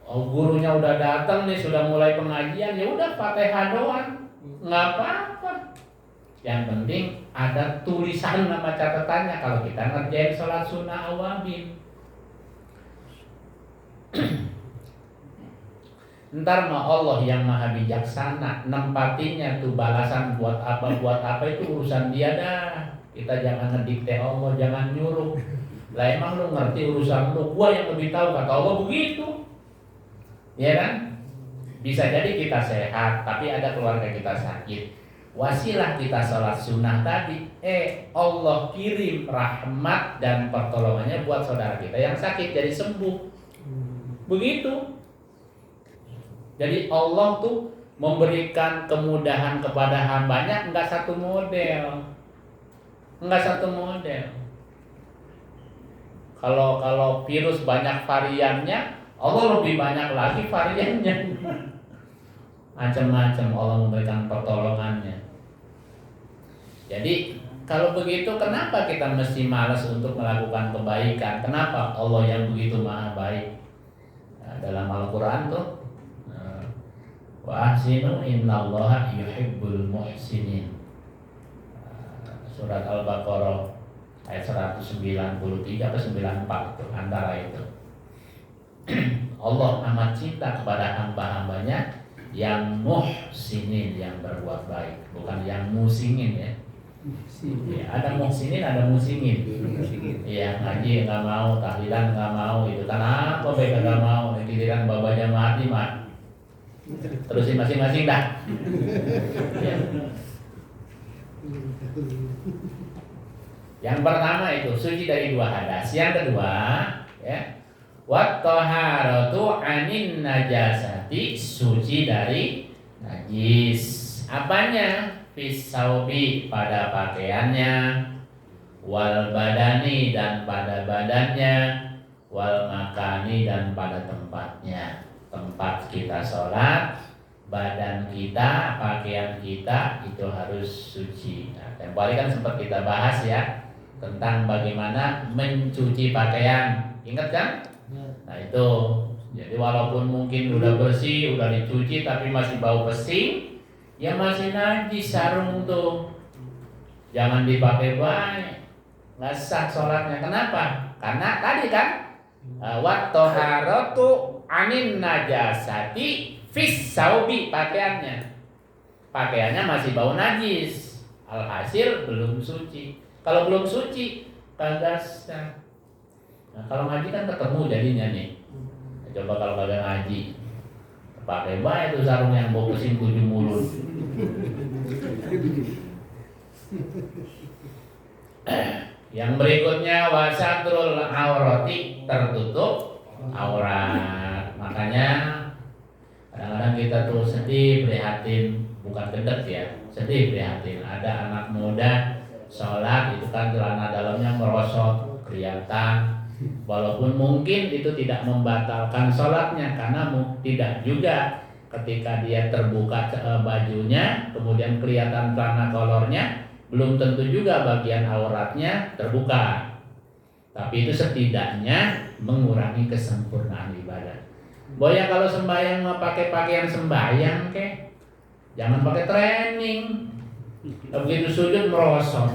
Speaker 3: gurunya udah datang nih, sudah mulai pengajian, ya udah Fatihah doang. Enggak apa-apa. Yang penting ada tulisan nama catatannya kalau kita ngerjain sholat sunnah awabin. Ntar mah Allah yang maha bijaksana nempatinya tuh balasan buat apa itu urusan dia dah. Kita jangan ngedikte Allah, jangan nyuruh. Lah emang lu ngerti urusan lu, gua yang lebih tahu, kata Allah begitu. Ya kan? Bisa jadi kita sehat, tapi ada keluarga kita sakit. Wasilah kita sholat sunnah tadi, Allah kirim rahmat dan pertolongannya buat saudara kita yang sakit jadi sembuh. Begitu. Jadi Allah tuh memberikan kemudahan kepada hambanya enggak satu model. Kalau virus banyak variannya, Allah lebih banyak lagi variannya. Macam-macam Allah memberikan pertolongannya. Jadi kalau begitu kenapa kita mesti malas untuk melakukan kebaikan? Kenapa Allah yang begitu maha baik? Nah, dalam Al-Quran tuh wa ahsinu innallaha yuhibbul muhsinin. Surat Al-Baqarah ayat 193 atau 94 itu, antara itu. Allah amat cinta kepada hamba-hambanya yang muhsinin, yang berbuat baik, bukan yang musingin ya. Ya, ada muhsinin, ada musingin. Iya, ngaji nggak mau, tahlilan nggak mau, itu kan apa mereka nggak mau, giliran babanya mati mah. Terusin masing-masing dah. Ya. Yang pertama itu suci dari 2 hadas. Yang kedua, ya, wat taharatu anin najasati, suci dari najis. Apanya? Fisaubi, pada pakaiannya, wal badani, dan pada badannya, wal makani, dan pada tempatnya. Tempat kita sholat, badan kita, pakaian kita itu harus suci. Nah, tempo hari kan sempat kita bahas ya tentang bagaimana mencuci pakaian. Ingat kan? Nah itu, jadi walaupun mungkin udah bersih, udah dicuci tapi masih bau pesing, ya masih najis sarung tuh. Jangan dipakai baik, nggak sah sholatnya. Kenapa? Karena tadi kan wat toharatu anin najasati fis saubi, pakaiannya masih bau najis, alhasil belum suci. Kalau belum suci kagak sah. Nah, kalau ngaji kan ketemu jadinya nih. Coba kalau kagak ngaji, pakai baik tuh sarung yang bau pesing 7 mulut. Yang berikutnya wasatrul aurati, tertutup aurat. Makanya kadang-kadang kita tuh sedih, prihatin, bukan gedek ya, sedih, prihatin. Ada anak muda sholat itu kan celana dalamnya merosot, kelihatan. Walaupun mungkin itu tidak membatalkan sholatnya, karena tidak juga ketika dia terbuka bajunya, kemudian kelihatan celana kolornya, belum tentu juga bagian auratnya terbuka. Tapi itu setidaknya mengurangi kesempurnaan ibadah. Boya kalau sembahyang mau pakai pakaian sembahyang kek, jangan pakai training. Begitu sujud merosot.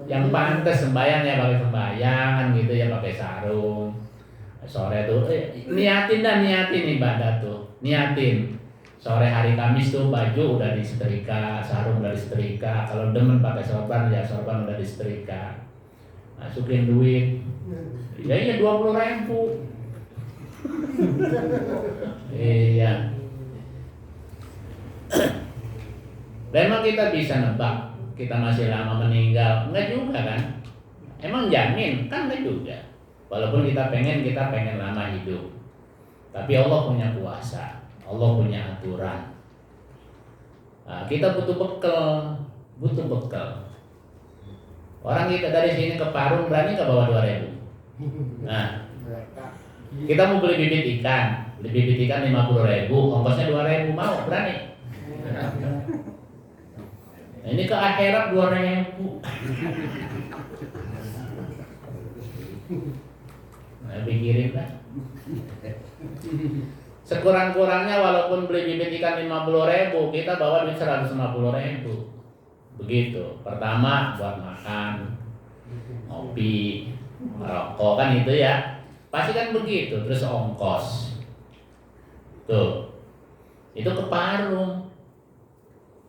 Speaker 3: Yang pantas sembahyang ya pakai sembahyang gitu ya, pakai sarung. Sore tuh niatin ibadah tuh, niatin. Sore hari Kamis tuh baju udah disetrika, sarung udah disetrika. Kalau demen pakai sorban ya sorban udah disetrika. Masukin duit. Ya iya 20.000. Iya. Memang kita bisa nebak kita masih lama meninggal, enggak juga kan? Emang jamin? Kan enggak juga. Walaupun kita pengen lama hidup. Tapi Allah punya kuasa, Allah punya aturan. Nah, kita butuh bekal. Orang kita dari sini ke Parung berani nggak bawa 2.000? Nah, kita mau beli bibit ikan 50.000, ongkosnya 2.000, mau berani? Nah, ini ke akhirat 2.000. Nah, pikirin lah. Sekurang-kurangnya walaupun beli bibit ikan 50.000, kita bawa duit 150.000. Begitu. Pertama buat makan, ngopi, merokok kan itu ya. Pasti kan begitu. Terus ongkos. Tuh. Itu ke Parung.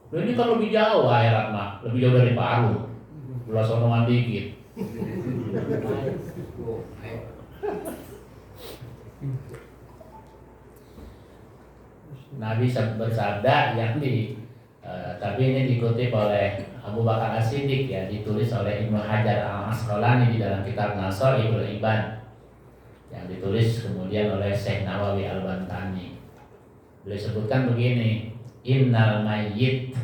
Speaker 3: Loh, ini kan lebih jauh akhirat mah, lebih jauh dari Parung. Belas omongan dikit. Nabi bersabda yang tapi ini dikutip oleh Abu Bakar As-Siddiq ya, ditulis oleh Ibnu Hajar Al-Asqalani di dalam kitab Nashaihul Ibad, yang ditulis kemudian oleh Syekh Nawawi Al-Bantani. Beliau sebutkan begini, innal mayyit,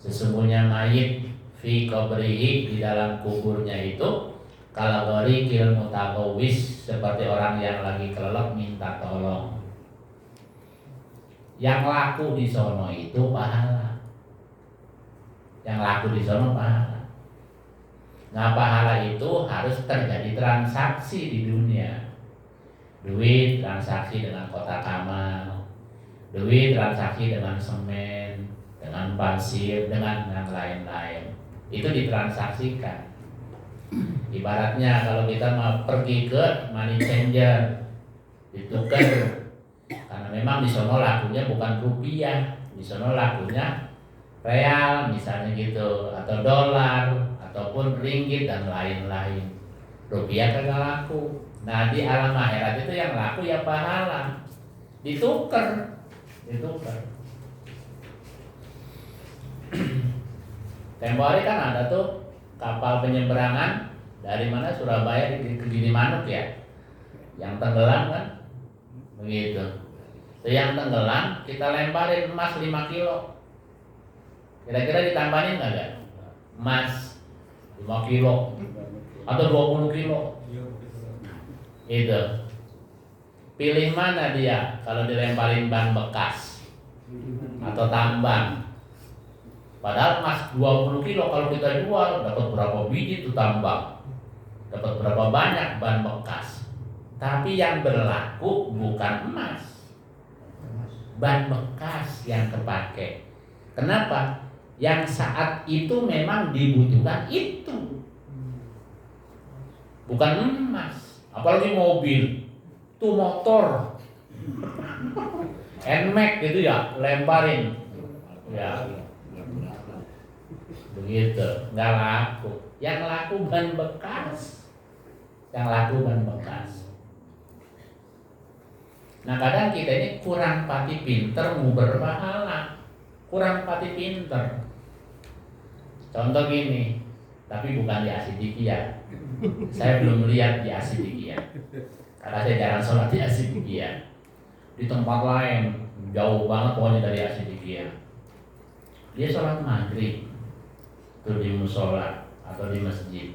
Speaker 3: sesungguhnya mayit, fi qabrihi, di dalam kuburnya itu, kalagori kil mutaqawwis, seperti orang yang lagi kelelep minta tolong. Yang laku di sono itu pahala. Yang laku di sono pahala. Nah, pahala itu harus terjadi transaksi di dunia. Duit transaksi dengan kotak amal, duit transaksi dengan semen, dengan pasir, dengan yang lain-lain. itu ditransaksikan. Ibaratnya kalau kita mau pergi ke money changer, ditukar, karena memang di sono lakunya bukan rupiah, di sono lakunya real misalnya gitu, atau dolar, ataupun ringgit dan lain-lain. Rupiah kagak laku. Nah di alam akhirat itu yang laku ya pahala, ditukar. Tempo hari kan ada tuh kapal penyeberangan dari mana, Surabaya ke Gilimanuk ya, yang tenggelam kan, begitu. Itu yang tenggelam kita lemparin emas 5 kilo. Kira-kira ditambahin nggak ya? Emas 5 kilo atau 20 kilo. Itu. Pilih mana dia kalau dilemparin ban bekas atau tambang. Padahal emas 20 kilo kalau kita jual dapat berapa biji itu tambang, dapat berapa banyak ban bekas. Tapi yang berlaku bukan emas, ban bekas yang kepake. Kenapa? Yang saat itu memang dibutuhkan itu, bukan emas. Apalagi mobil, tuh motor NMAX gitu ya, lemparin ya begitu, nggak laku. Yang laku ban bekas, Nah kadang kita ini kurang pati pinter mau berpahala, kurang pati pinter. Contoh gini, tapi bukan di Asidikia. Saya belum lihat di Asidikia, karena saya jarang sholat di Asidikia. Di tempat lain jauh banget pokoknya dari Asidikia. Dia sholat maghrib itu di musola atau di masjid.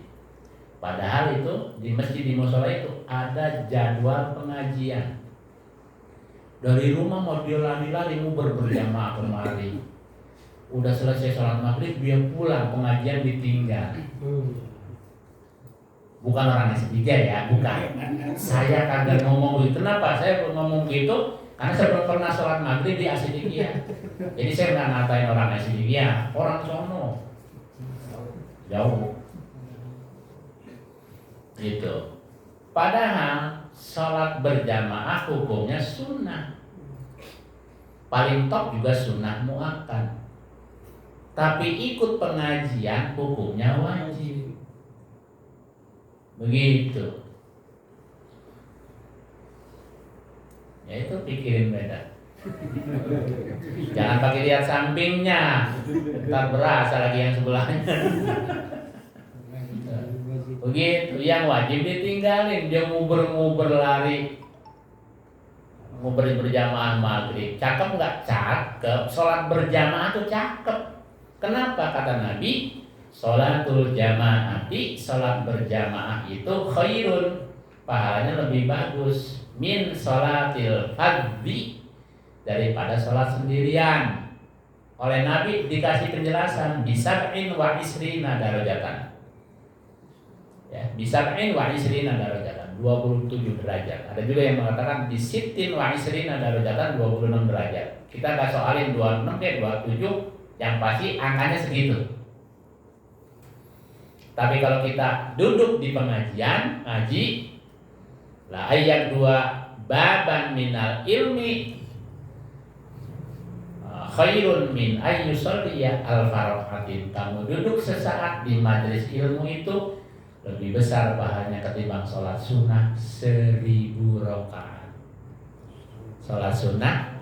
Speaker 3: Padahal itu di masjid, di musola itu ada jadwal pengajian. Dari rumah mau dia lari-lari mau berjamaah kemari. Udah selesai sholat maghrib dia pulang, pengajian ditinggal. Bukan orang S3 ya, bukan. Saya kagak ngomong gitu. Kenapa saya ngomong gitu? Karena saya belum pernah sholat maghrib di Asidikia. Jadi saya nggak ngatain orang Asidikia, orang sono jauh gitu. Padahal sholat berjamaah hukumnya sunnah, paling top juga sunnah muakkad. Tapi ikut pengajian hukumnya wajib. Begitu. Ya itu pikirin beda. Jangan pakai lihat sampingnya, ntar berasa lagi yang sebelahnya. Begitu, yang wajib ditinggalin. Dia nguber-nguber lari, nguber berjamaah maghrib. Cakep nggak? Cakep. Sholat berjamaah tuh cakep. Kenapa? Kata Nabi, sholatul jamaati, sholat berjamaah itu khairun, pahalanya lebih bagus min sholatil fardhi, daripada sholat sendirian. Oleh Nabi dikasih penjelasan bisab'in wa isrina darajatan. Ya, bisab'in wa isrina darajatan, 27 derajat. Ada juga yang mengatakan bisittin wa isrina darajatan, 26 derajat. Kita enggak soalin 26 ke 27, yang pasti angkanya segitu. Tapi kalau kita duduk di pengajian ngaji, la ayat 2 baban minal ilmi khairun min ayyusalliya al-faraqatin. Kamu duduk sesaat di majelis ilmu itu lebih besar pahalanya ketimbang sholat sunnah 1000 rakaat. Sholat sunnah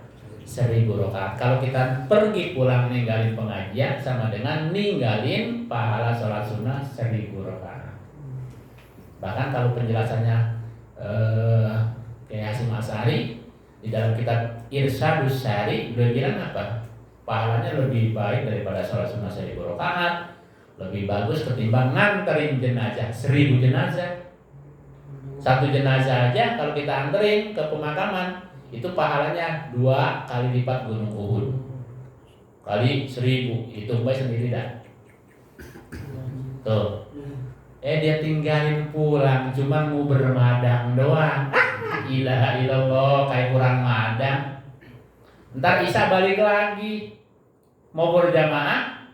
Speaker 3: 1000 rakaat. Kalau kita pergi pulang ninggalin pengajian sama dengan ninggalin pahala sholat sunnah 1000 rakaat. Bahkan kalau penjelasannya kayak Hasyim Asy'ari di dalam kitab Irsyadus Syari, beliau bilang apa? Pahalanya lebih baik daripada sholat sunnah 1000 rakaat, lebih bagus ketimbang nganterin jenazah 1000 jenazah. Satu jenazah aja kalau kita anterin ke pemakaman itu pahalanya 2 kali lipat gunung Uhud kali 1000. Itu baik sendiri dah. Tuh. Dia tinggalin pulang cuma mau bermadang doang. Ilaha illallah, kayak kurang madang. Ntar Isya balik lagi mau berjamaah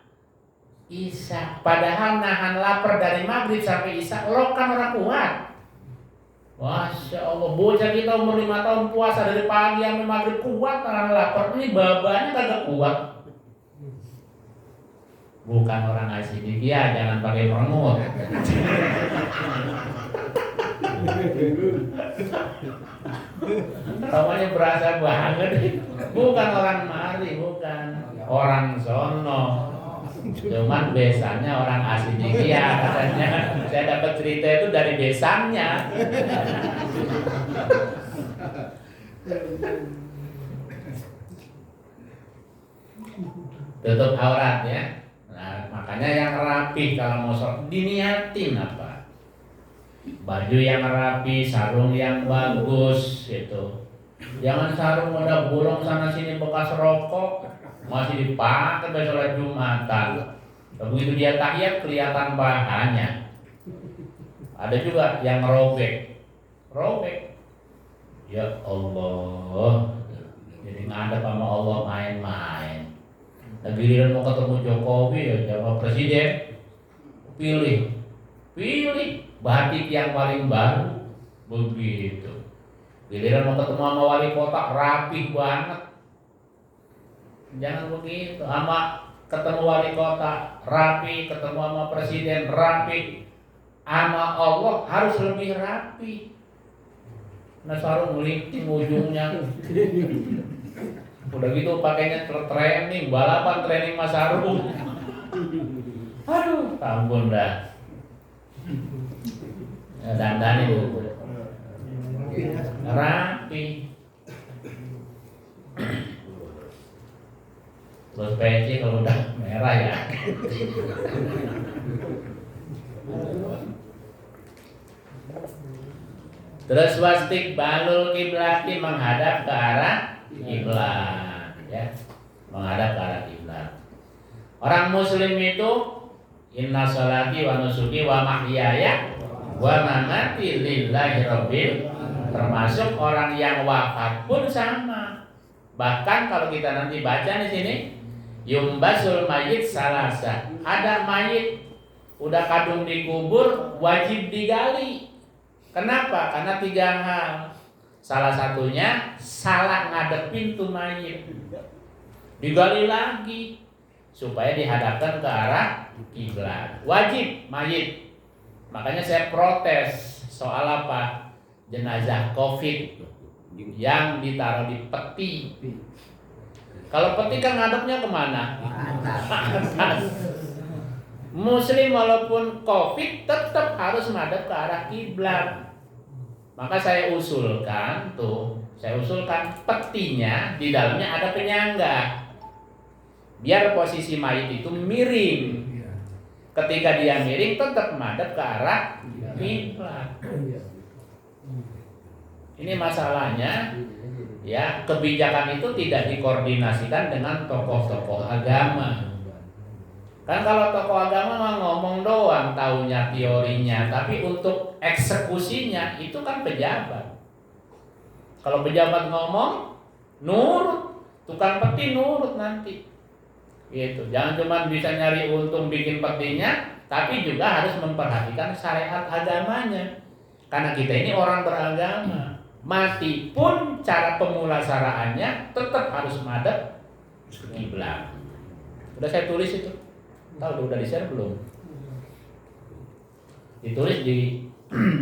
Speaker 3: Isya. Padahal nahan lapar dari maghrib sampai isya, lo kan orang kuat. Masya Allah, bocah kita umur 5 tahun puasa dari pagi sampai maghrib kuat nahan lapar. Ini babanya kagak kuat. Bukan orang Asidikia, jangan pakai merengut. Namanya berasa banget. Bukan orang mari, bukan orang sono. Cuman besannya orang Asidikia katanya. Saya dapat cerita itu dari besannya. Tutup aurat ya. Nah, makanya yang rapi kalau mau sholat diniatin apa? Baju yang rapi, sarung yang bagus gitu. Jangan sarung udah bolong sana sini bekas rokok masih dipakai pada sholat Jumatan. Begitu dia tahiyat kelihatan bahannya. Ada juga yang robek. Ya Allah. Jadi ngadep sama Allah main-main. Nah, giliran mau ketemu Jokowi ya sama presiden, pilih batik yang paling baru, begitu. Giliran mau ketemu sama wali kota rapih banget, jangan begitu. Sama ketemu wali kota rapi, ketemu sama presiden rapi, sama Allah harus lebih rapi. Nah sarung meliping ujungnya. Udah gitu pakainya training, balapan training Mas Sarung. Aduh, ampun dah. Dandan itu rapi. Terus peci kalau udah merah ya. Terus wastik balul kiblati menghadap ke arah kiblat ya, menghadap ke arah kiblat. Orang muslim itu inna sholati wa nusuki wa mahyaya wa mamati lillahi rabbil, termasuk orang yang wafat pun sama. Bahkan kalau kita nanti baca di sini yumbasul mayit salasa, ada mayit udah kadung dikubur wajib digali. Kenapa? Karena 3 hal. Salah satunya salah ngadepin tuh mayit, digali lagi supaya dihadapkan ke arah kiblat. Wajib mayit. Makanya saya protes soal apa? Jenazah COVID yang ditaruh di peti. Kalau peti kan ngadepnya kemana? Atas. Muslim walaupun COVID tetap harus menghadap ke arah kiblat. Maka saya usulkan petinya di dalamnya ada penyangga, biar posisi mayit itu miring. Ketika dia miring tetap menghadap ke arah kiblat. Ini masalahnya ya, kebijakan itu tidak dikoordinasikan dengan tokoh-tokoh agama. Kan kalau tokoh agama mah ngomong doang, taunya teorinya, tapi untuk eksekusinya itu kan pejabat. Kalau pejabat ngomong, nurut, tukang peti nurut nanti. Gitu. Jangan cuma bisa nyari untung bikin petinya, tapi juga harus memperhatikan syariat agamanya. Karena kita ini orang beragama. Mati pun cara pemulasaraannya tetap harus madep ke kiblat. Udah saya tulis itu. Tahu udah di-share belum? Ditulis di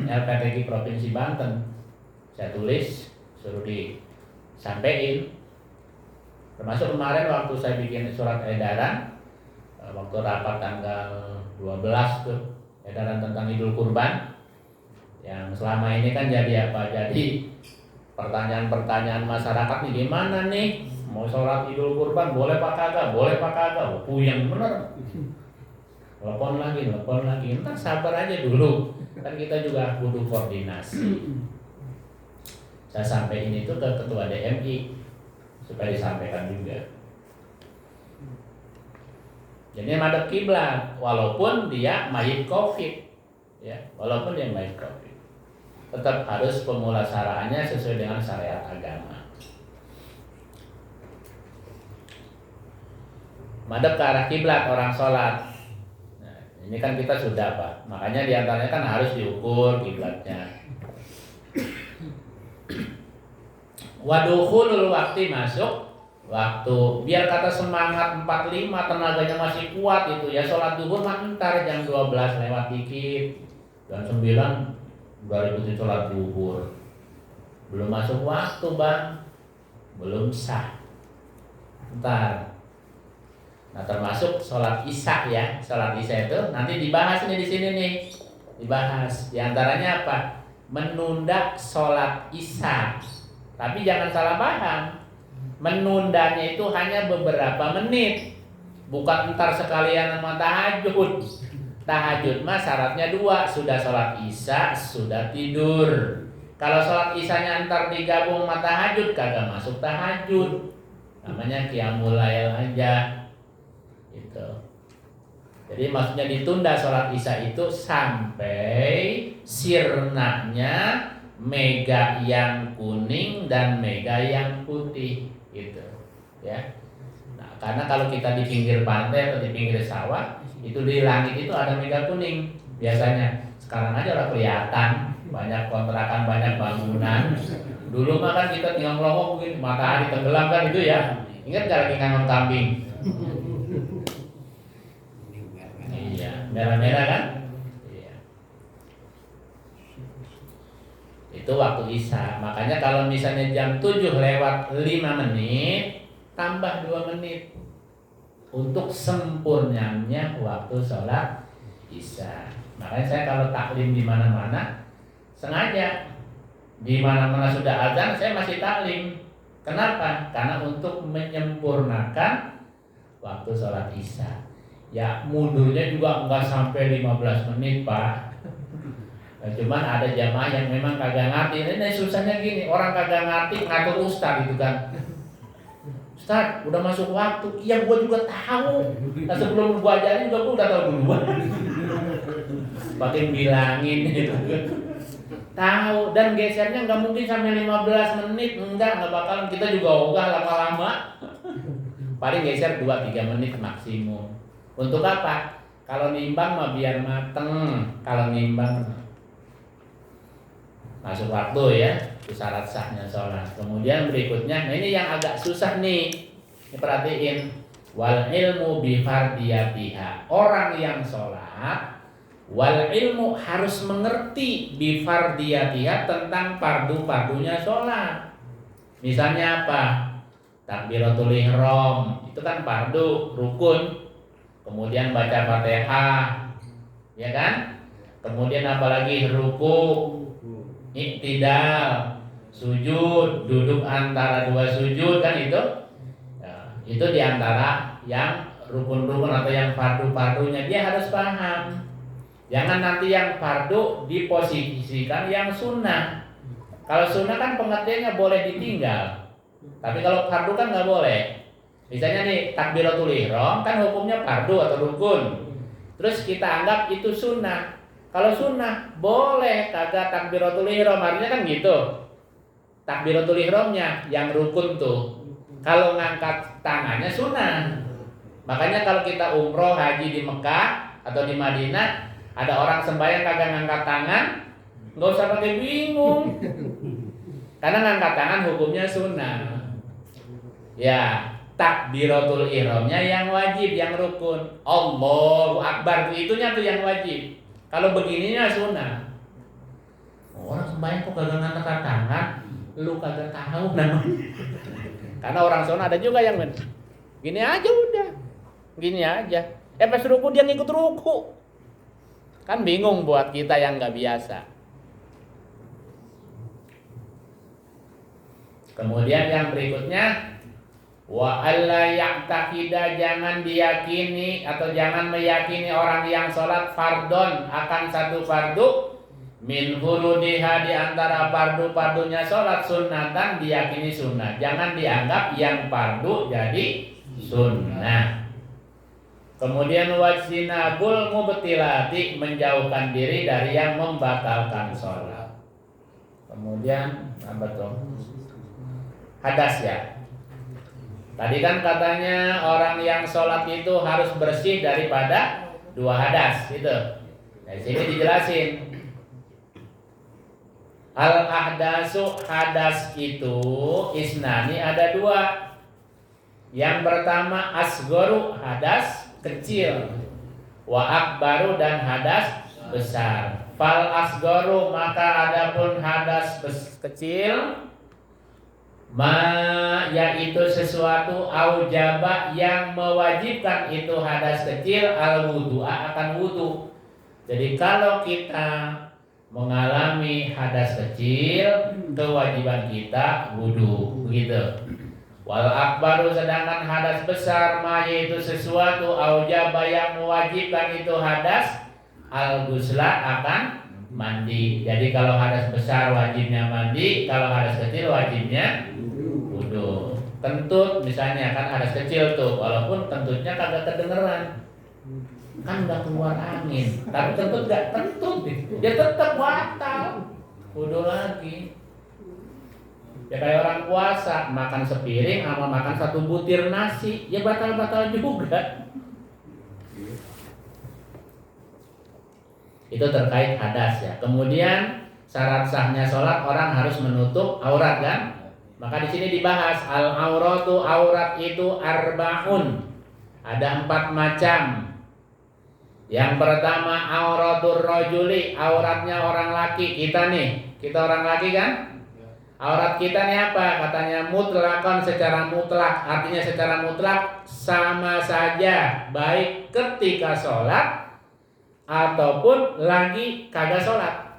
Speaker 3: LPTG Provinsi Banten. Saya tulis, suruh disampaikan. Termasuk kemarin waktu saya bikin surat edaran, waktu rapat tanggal 12 tuh, edaran tentang Idul Kurban. Yang selama ini kan jadi apa? Jadi pertanyaan-pertanyaan masyarakat nih, gimana nih? Mau sholat Idul Kurban boleh pak kagak? Boleh pak kagak? Puyeng bener. Telepon lagi. Entar sabar aja dulu. Kan kita juga butuh koordinasi. Saya sampaikan itu ke ketua DMI supaya disampaikan juga. Jadi madhab kiblat walaupun dia mayit COVID, ya, walaupun dia mayit COVID, tetap harus pemulasaraannya sesuai dengan syariat agama. Madhab ke arah kiblat orang sholat
Speaker 1: Ini kan kita sudah Pak, makanya diantaranya kan harus diukur kiblatnya. Wadukhulul waktu masuk waktu, biar kata semangat 45 tenaganya masih kuat itu ya, sholat duhur mah ntar jam 12 lewat dikit, jam 9 udah ikutin sholat duhur, belum masuk waktu Bang, belum sah, ntar. Nah termasuk sholat isya ya, sholat isya itu nanti dibahas nih di sini nih, dibahas. Di antaranya apa? Menunda sholat isya. Tapi jangan salah paham, menundanya itu hanya beberapa menit, bukan ntar sekalian sama tahajud. Tahajud mah syaratnya 2, sudah sholat isya, sudah tidur. Kalau sholat isyanya ntar digabung sama tahajud, kagak masuk tahajud, namanya qiyamul lail aja. Gitu. Jadi maksudnya ditunda sholat isya itu sampai sirnanya mega yang kuning dan mega yang putih, gitu ya. Nah, karena kalau kita di pinggir pantai atau di pinggir sawah, itu di langit itu ada mega kuning biasanya. Sekarang aja udah kelihatan, banyak kontrakan, banyak bangunan. Dulu mah kan kita tinggal ngelongok mungkin matahari tenggelam kan itu ya. Ingat gak lagi ngangon kambing? Iya, merah-merah kan? Iya. Itu waktu isya. Makanya kalau misalnya jam 7 lewat 5 menit, tambah 2 menit untuk sempurnanya waktu sholat isya. Makanya saya kalau taklim di mana-mana sengaja, di mana-mana sudah azan saya masih taklim. Kenapa? Karena untuk menyempurnakan waktu sholat isya. Ya mundurnya juga enggak sampai 15 menit Pak. Nah, cuman ada jamaah yang memang kagak ngerti. Ini susahnya gini, orang kagak ngerti ngatur ustaz gitu kan. Ustaz, udah masuk waktu. Iya gua juga tahu. Nah sebelum gua ajarin juga gua udah tahu duluan. Pakai bilangin gitu. Tahu, dan gesernya nggak mungkin sampai 15 menit. Enggak bakalan, kita juga ogah lama-lama. Paling geser 2-3 menit maksimum. Untuk apa? Kalau nimbang mah biar mateng. Kalau nimbang masuk waktu ya, itu syarat sahnya sholat. Kemudian berikutnya, nah ini yang agak susah nih. Ini perhatiin. Wal ilmu bi fardiyatiha. Orang yang sholat, wal ilmu harus mengerti bi fardiyatiha tentang fardu-fardunya sholat. Misalnya apa? Takbiratul ihram itu kan fardu, rukun. Kemudian baca Fatihah, ya kan? Kemudian apalagi ruku, iktidal, sujud, duduk antara 2 sujud kan itu? Nah, itu diantara yang rukun-rukun atau yang fardu-fardunya dia harus paham. Jangan nanti yang fardu diposisikan yang sunnah. Kalau sunnah kan pengertiannya boleh ditinggal, tapi kalau fardu kan nggak boleh. Misalnya nih takbiratul ihram kan hukumnya fardu atau rukun. Terus kita anggap itu sunnah. Kalau sunnah boleh kagak takbiratul ihram, artinya kan gitu. Takbiratul ihramnya yang rukun tuh. Kalau ngangkat tangannya sunnah. Makanya kalau kita umroh haji di Mekah atau di Madinah, ada orang sembahyang kagak ngangkat tangan, nggak usah pakai bingung. Karena ngangkat tangan hukumnya sunnah. Ya. Takbiratul ihramnya yang wajib, yang rukun. Allahu Akbar itunya tuh yang wajib. Kalau begininya sunnah. Orang sembahyang kok kagak ngangkat tangan, lu kagak tahu namanya. Karena orang sunnah ada juga yang gini aja udah, gini aja. Pas ruku dia ngikut ruku. Kan bingung buat kita yang nggak biasa. Kemudian yang berikutnya, wa alla ya'taqida, jangan diyakini atau jangan meyakini orang yang sholat fardon akan satu fardu min furudiha, di antara fardu-fardunya sholat sunnatan diyakini sunnah. Jangan dianggap yang fardu jadi sunnah. Kemudian wajinabul mubtilati, menjauhkan diri dari yang membatalkan sholat. Kemudian apa tuh? Hadas ya. Tadi kan katanya orang yang sholat itu harus bersih daripada dua hadas gitu. Dari sini dijelasin. Al ahdasu, hadas itu isnani ada dua. Yang pertama asgoru, hadas kecil. Wa akbaru, dan hadas besar. Fal asgoru, maka adapun hadas kecil, yaitu sesuatu aujaba yang mewajibkan itu hadas kecil al wudu'a, akan wudu. Jadi kalau kita mengalami hadas kecil, kewajiban kita wudu, begitu. Wal akbaru, sedangkan hadas besar yaitu sesuatu aujaba yang mewajibkan itu hadas al ghusla, akan mandi. Jadi kalau hadas besar wajibnya mandi, kalau hadas kecil wajibnya wudu. Kentut misalnya, kan hadas kecil tuh, walaupun kentutnya kagak kedengeran, kan udah keluar angin, tapi kentut gak kentut, dia tetap batal, wudu lagi. Ya kayak orang puasa, makan sepiring sama makan satu butir nasi, ya batal-batal juga. Itu terkait hadas ya. Kemudian syarat sahnya sholat, orang harus menutup aurat kan? Maka di sini dibahas al auratu, aurat itu arbaun. Ada 4 macam. Yang pertama auratur rajuli, auratnya orang laki. Kita nih, kita orang laki kan? Aurat kita nih apa? Katanya mutlakon, secara mutlak. Artinya secara mutlak sama saja, baik ketika sholat ataupun lagi kagak sholat,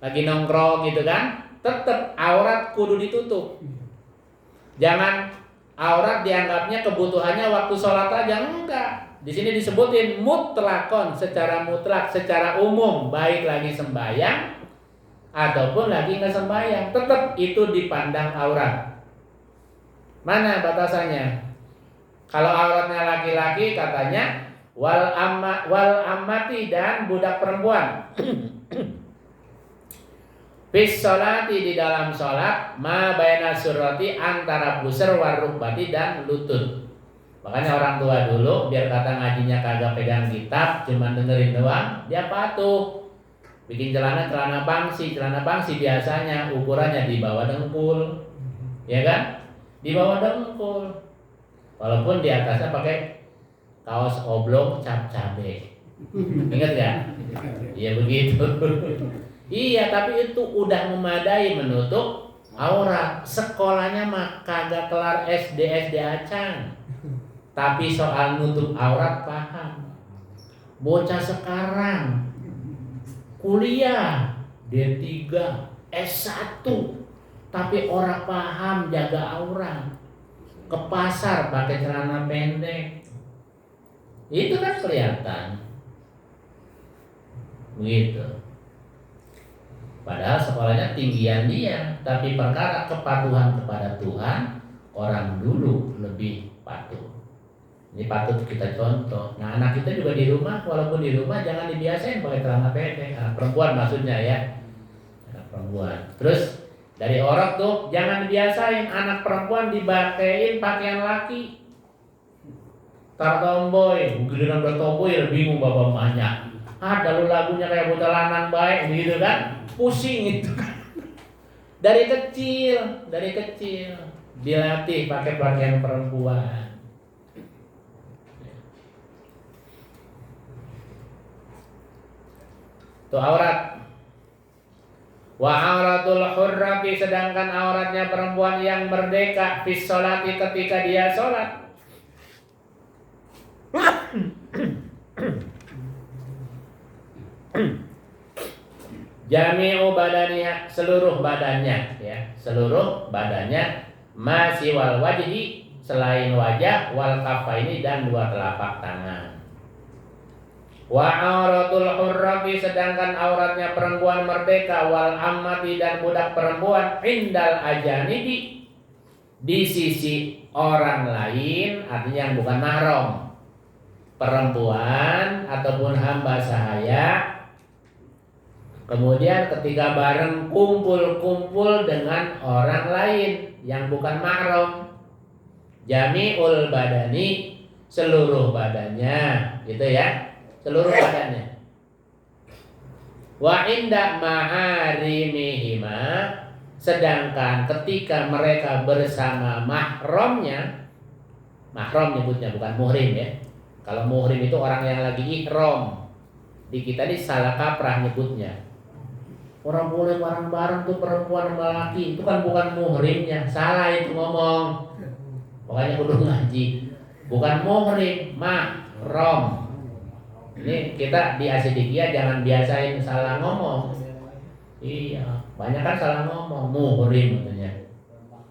Speaker 1: lagi nongkrong gitu kan, tetap aurat kudu ditutup. Jangan aurat dianggapnya kebutuhannya waktu sholat aja, enggak. Di sini disebutin mutlakon, secara mutlak, secara umum, baik lagi sembahyang ataupun lagi nggak sembahyang, tetap itu dipandang aurat. Mana batasannya? Kalau auratnya laki-laki katanya wal ammati, dan budak perempuan. Fis sholati, di dalam sholat, ma baina surrati, antara pusar warukbati dan lutut. Makanya orang tua dulu biar kata ngajinya kagak pegang kitab, cuma dengerin doang, dia patuh. Bikin celana bangsi biasanya ukurannya di bawah dengkul, ya kan? Di bawah dengkul. Walaupun di atasnya pakai kaos oblong cap cabe. Ingat ya? Iya begitu. Iya, tapi itu udah memadai menutup aurat. Sekolahnya mah kagak kelar SD acan. Tapi soal nutup aurat paham. Bocah sekarang kuliah D3, S1, tapi orang paham jaga aurat. Ke pasar pakai celana pendek. Itu kan kelihatan. Begitu. Padahal sekolahnya tinggian dia, tapi perkara kepatuhan kepada Tuhan, orang dulu lebih patuh. Ini patut kita contoh. Nah, anak kita juga di rumah, walaupun di rumah jangan dibiasain pakai celana pendek. Anak perempuan maksudnya ya. Anak perempuan. Terus dari orang tuh jangan dibiasain anak perempuan dipakein pakaian laki. Tar tomboy, giliran udah tomboy bingung bapak emaknya. Ada lu lagunya kayak bocah lanang baik gitu kan. Pusing itu kan. Dari kecil dilatih pakai pakaian perempuan. Itu aurat. Wa auratul hurrati, sedangkan auratnya perempuan yang merdeka fis sholati, ketika dia sholat. Jami'u badaniha, seluruh badannya ya, seluruh badannya, masih wal wajhi, selain wajah, wal kafaini, dan dua telapak tangan. Wa auratul hurrati, sedangkan auratnya perempuan merdeka, wal ammati, dan budak perempuan, indal ajanibi, di sisi orang lain, artinya yang bukan mahram, perempuan ataupun hamba sahaya. Kemudian ketika bareng kumpul dengan orang lain yang bukan mahram, jami'ul badani, seluruh badannya, gitu ya. seluruh badannya. Wa inda maharimihima, sedangkan ketika mereka bersama mahramnya, mahram nyebutnya bukan muhrim ya. Kalau muhrim itu orang yang lagi ihram. Di kita ini salah kaprah nyebutnya. Orang boleh bareng-bareng tuh perempuan sama laki, itu kan bukan muhrimnya. Salah itu ngomong. Makanya kudu ngaji. Bukan muhrim, mahram. Ini kita di Asidikiyah jangan biasain salah ngomong. Iya, banyak kan salah ngomong, muhrim katanya.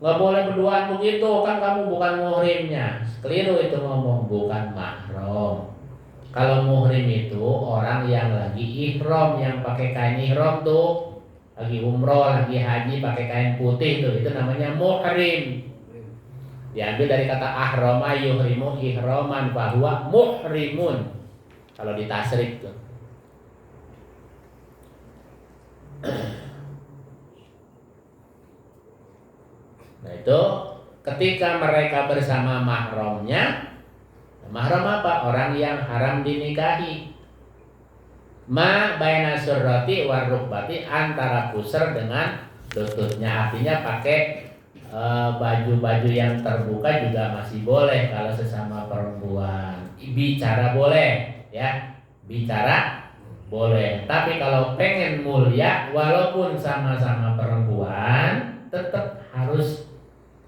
Speaker 1: Nggak boleh berduaan begitu, kan kamu bukan muhrimnya. Keliru itu ngomong, bukan mahram. Kalau muhrim itu orang yang lagi ihram, yang pakai kain ihram tuh, lagi umroh, lagi haji pakai kain putih tuh, itu namanya muhrim. Diambil dari kata ahrama yuhrimu ihraman bahwa muhrimun. Kalau ditasrif tuh. Nah itu ketika mereka bersama mahramnya. Mahram apa? Orang yang haram dinikahi. Ma baina surrati war rukbati, antara pusar dengan lututnya. Artinya pakai baju-baju yang terbuka juga masih boleh kalau sesama perempuan. Bicara boleh, ya. Bicara boleh. Tapi kalau pengen mulia, walaupun sama-sama perempuan, tetap harus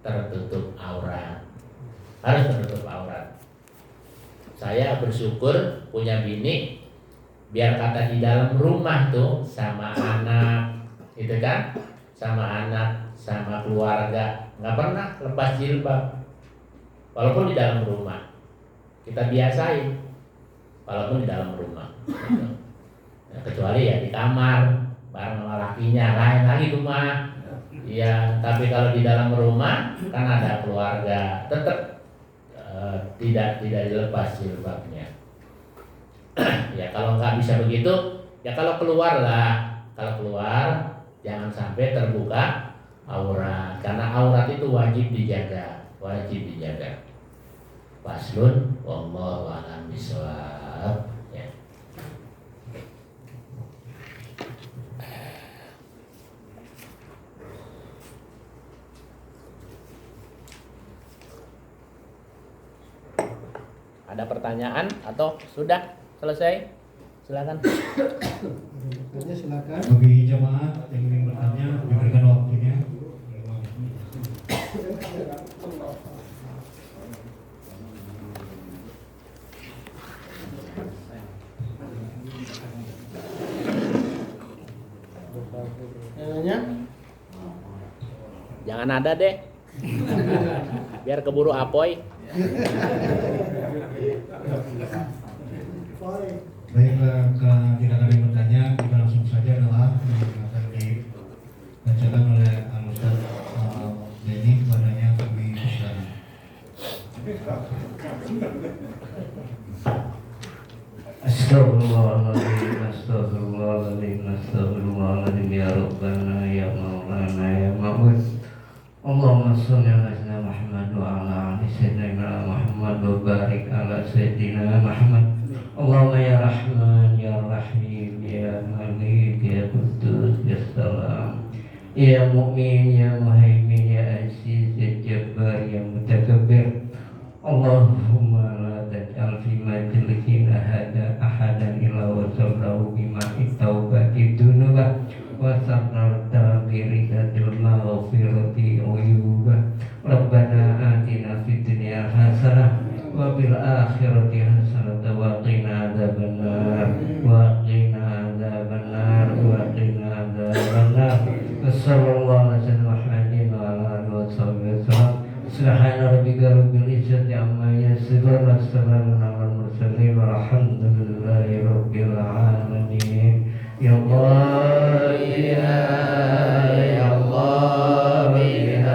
Speaker 1: tertutup aurat. Harus tertutup aurat. Saya bersyukur punya bini, biar kata di dalam rumah tuh sama anak, gitu kan, sama anak, sama keluarga, nggak pernah lepas jilbab, walaupun di dalam rumah. Kita biasain, walaupun di dalam rumah. Nah, kecuali ya di kamar, bareng sama lakinya, lain lagi tuh mah. Iya, tapi kalau di dalam rumah kan ada keluarga, tetap tidak dilepas jilbabnya. Ya kalau nggak bisa begitu, ya kalau keluar lah. Kalau keluar jangan sampai terbuka aurat, karena aurat itu wajib dijaga, wajib dijaga. Faslun wallahu a'lam bishawab. Ya. Ada pertanyaan atau sudah selesai? Silakan.
Speaker 2: Silakan.
Speaker 6: Bagi jemaah yang ingin bertanya, diberikan waktunya.
Speaker 1: Jangan ada deh. Biar keburu apoy.
Speaker 6: Baiklah, tidak ada yang bertanya, kita langsung saja adalah yang akan dibacakan oleh Al-Ustaz Denny kepadanya kami persilakan.
Speaker 5: Astagfirullahaladzim, astagfirullahaladzim, astagfirullahaladzim, ya Rabbana, ya Maulana, ya Ma'ud. Allahumma sholli ala sayyidina Muhammad wa ala ali sayyidina Muhammad wa barik ala sayyidina Muhammad. Allahumma ya Rahman, ya Rahim, ya Malik, ya Qudus, ya Salam, ya Mu'min, ya Muhaimin, ya Aziz, ya Jabbar, ya Mutakabbir. Allahumma la taj'al fi majlisina ahadan illa wa sablahu bima'i taubati dunubah wa sabrata biridatil maghfirati uyubah. Rabbana atina fid dunya hasanah wa bil akhirati hasanah wa qina adzabannar wa qina adzabannar wa qina adzabannar. Sallallahu alaihi Muhammadin wa ala alihi wa sahbihi. Subhana rabbika rabbil izzati amma yasifun wa salamun alal mursalin walhamdulillahi rabbil alamin. Ya Allah, ya Allah, ya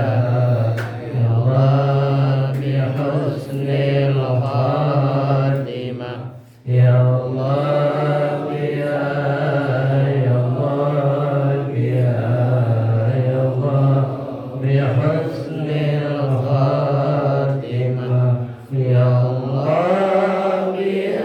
Speaker 5: Allah, ya husnil khatimah. Ya Allah, ya Allah, ya Allah, ya husnil khatimah. Ya Allah, ya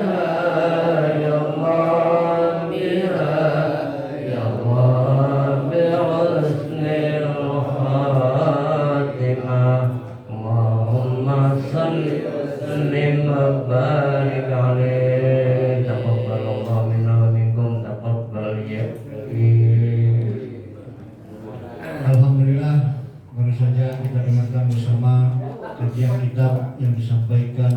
Speaker 5: ذلك عليه تقبل الله منا ومنكم تقبل يا
Speaker 6: Alhamdulillah, baru saja kita dengarkan bersama kajian kitab yang disampaikan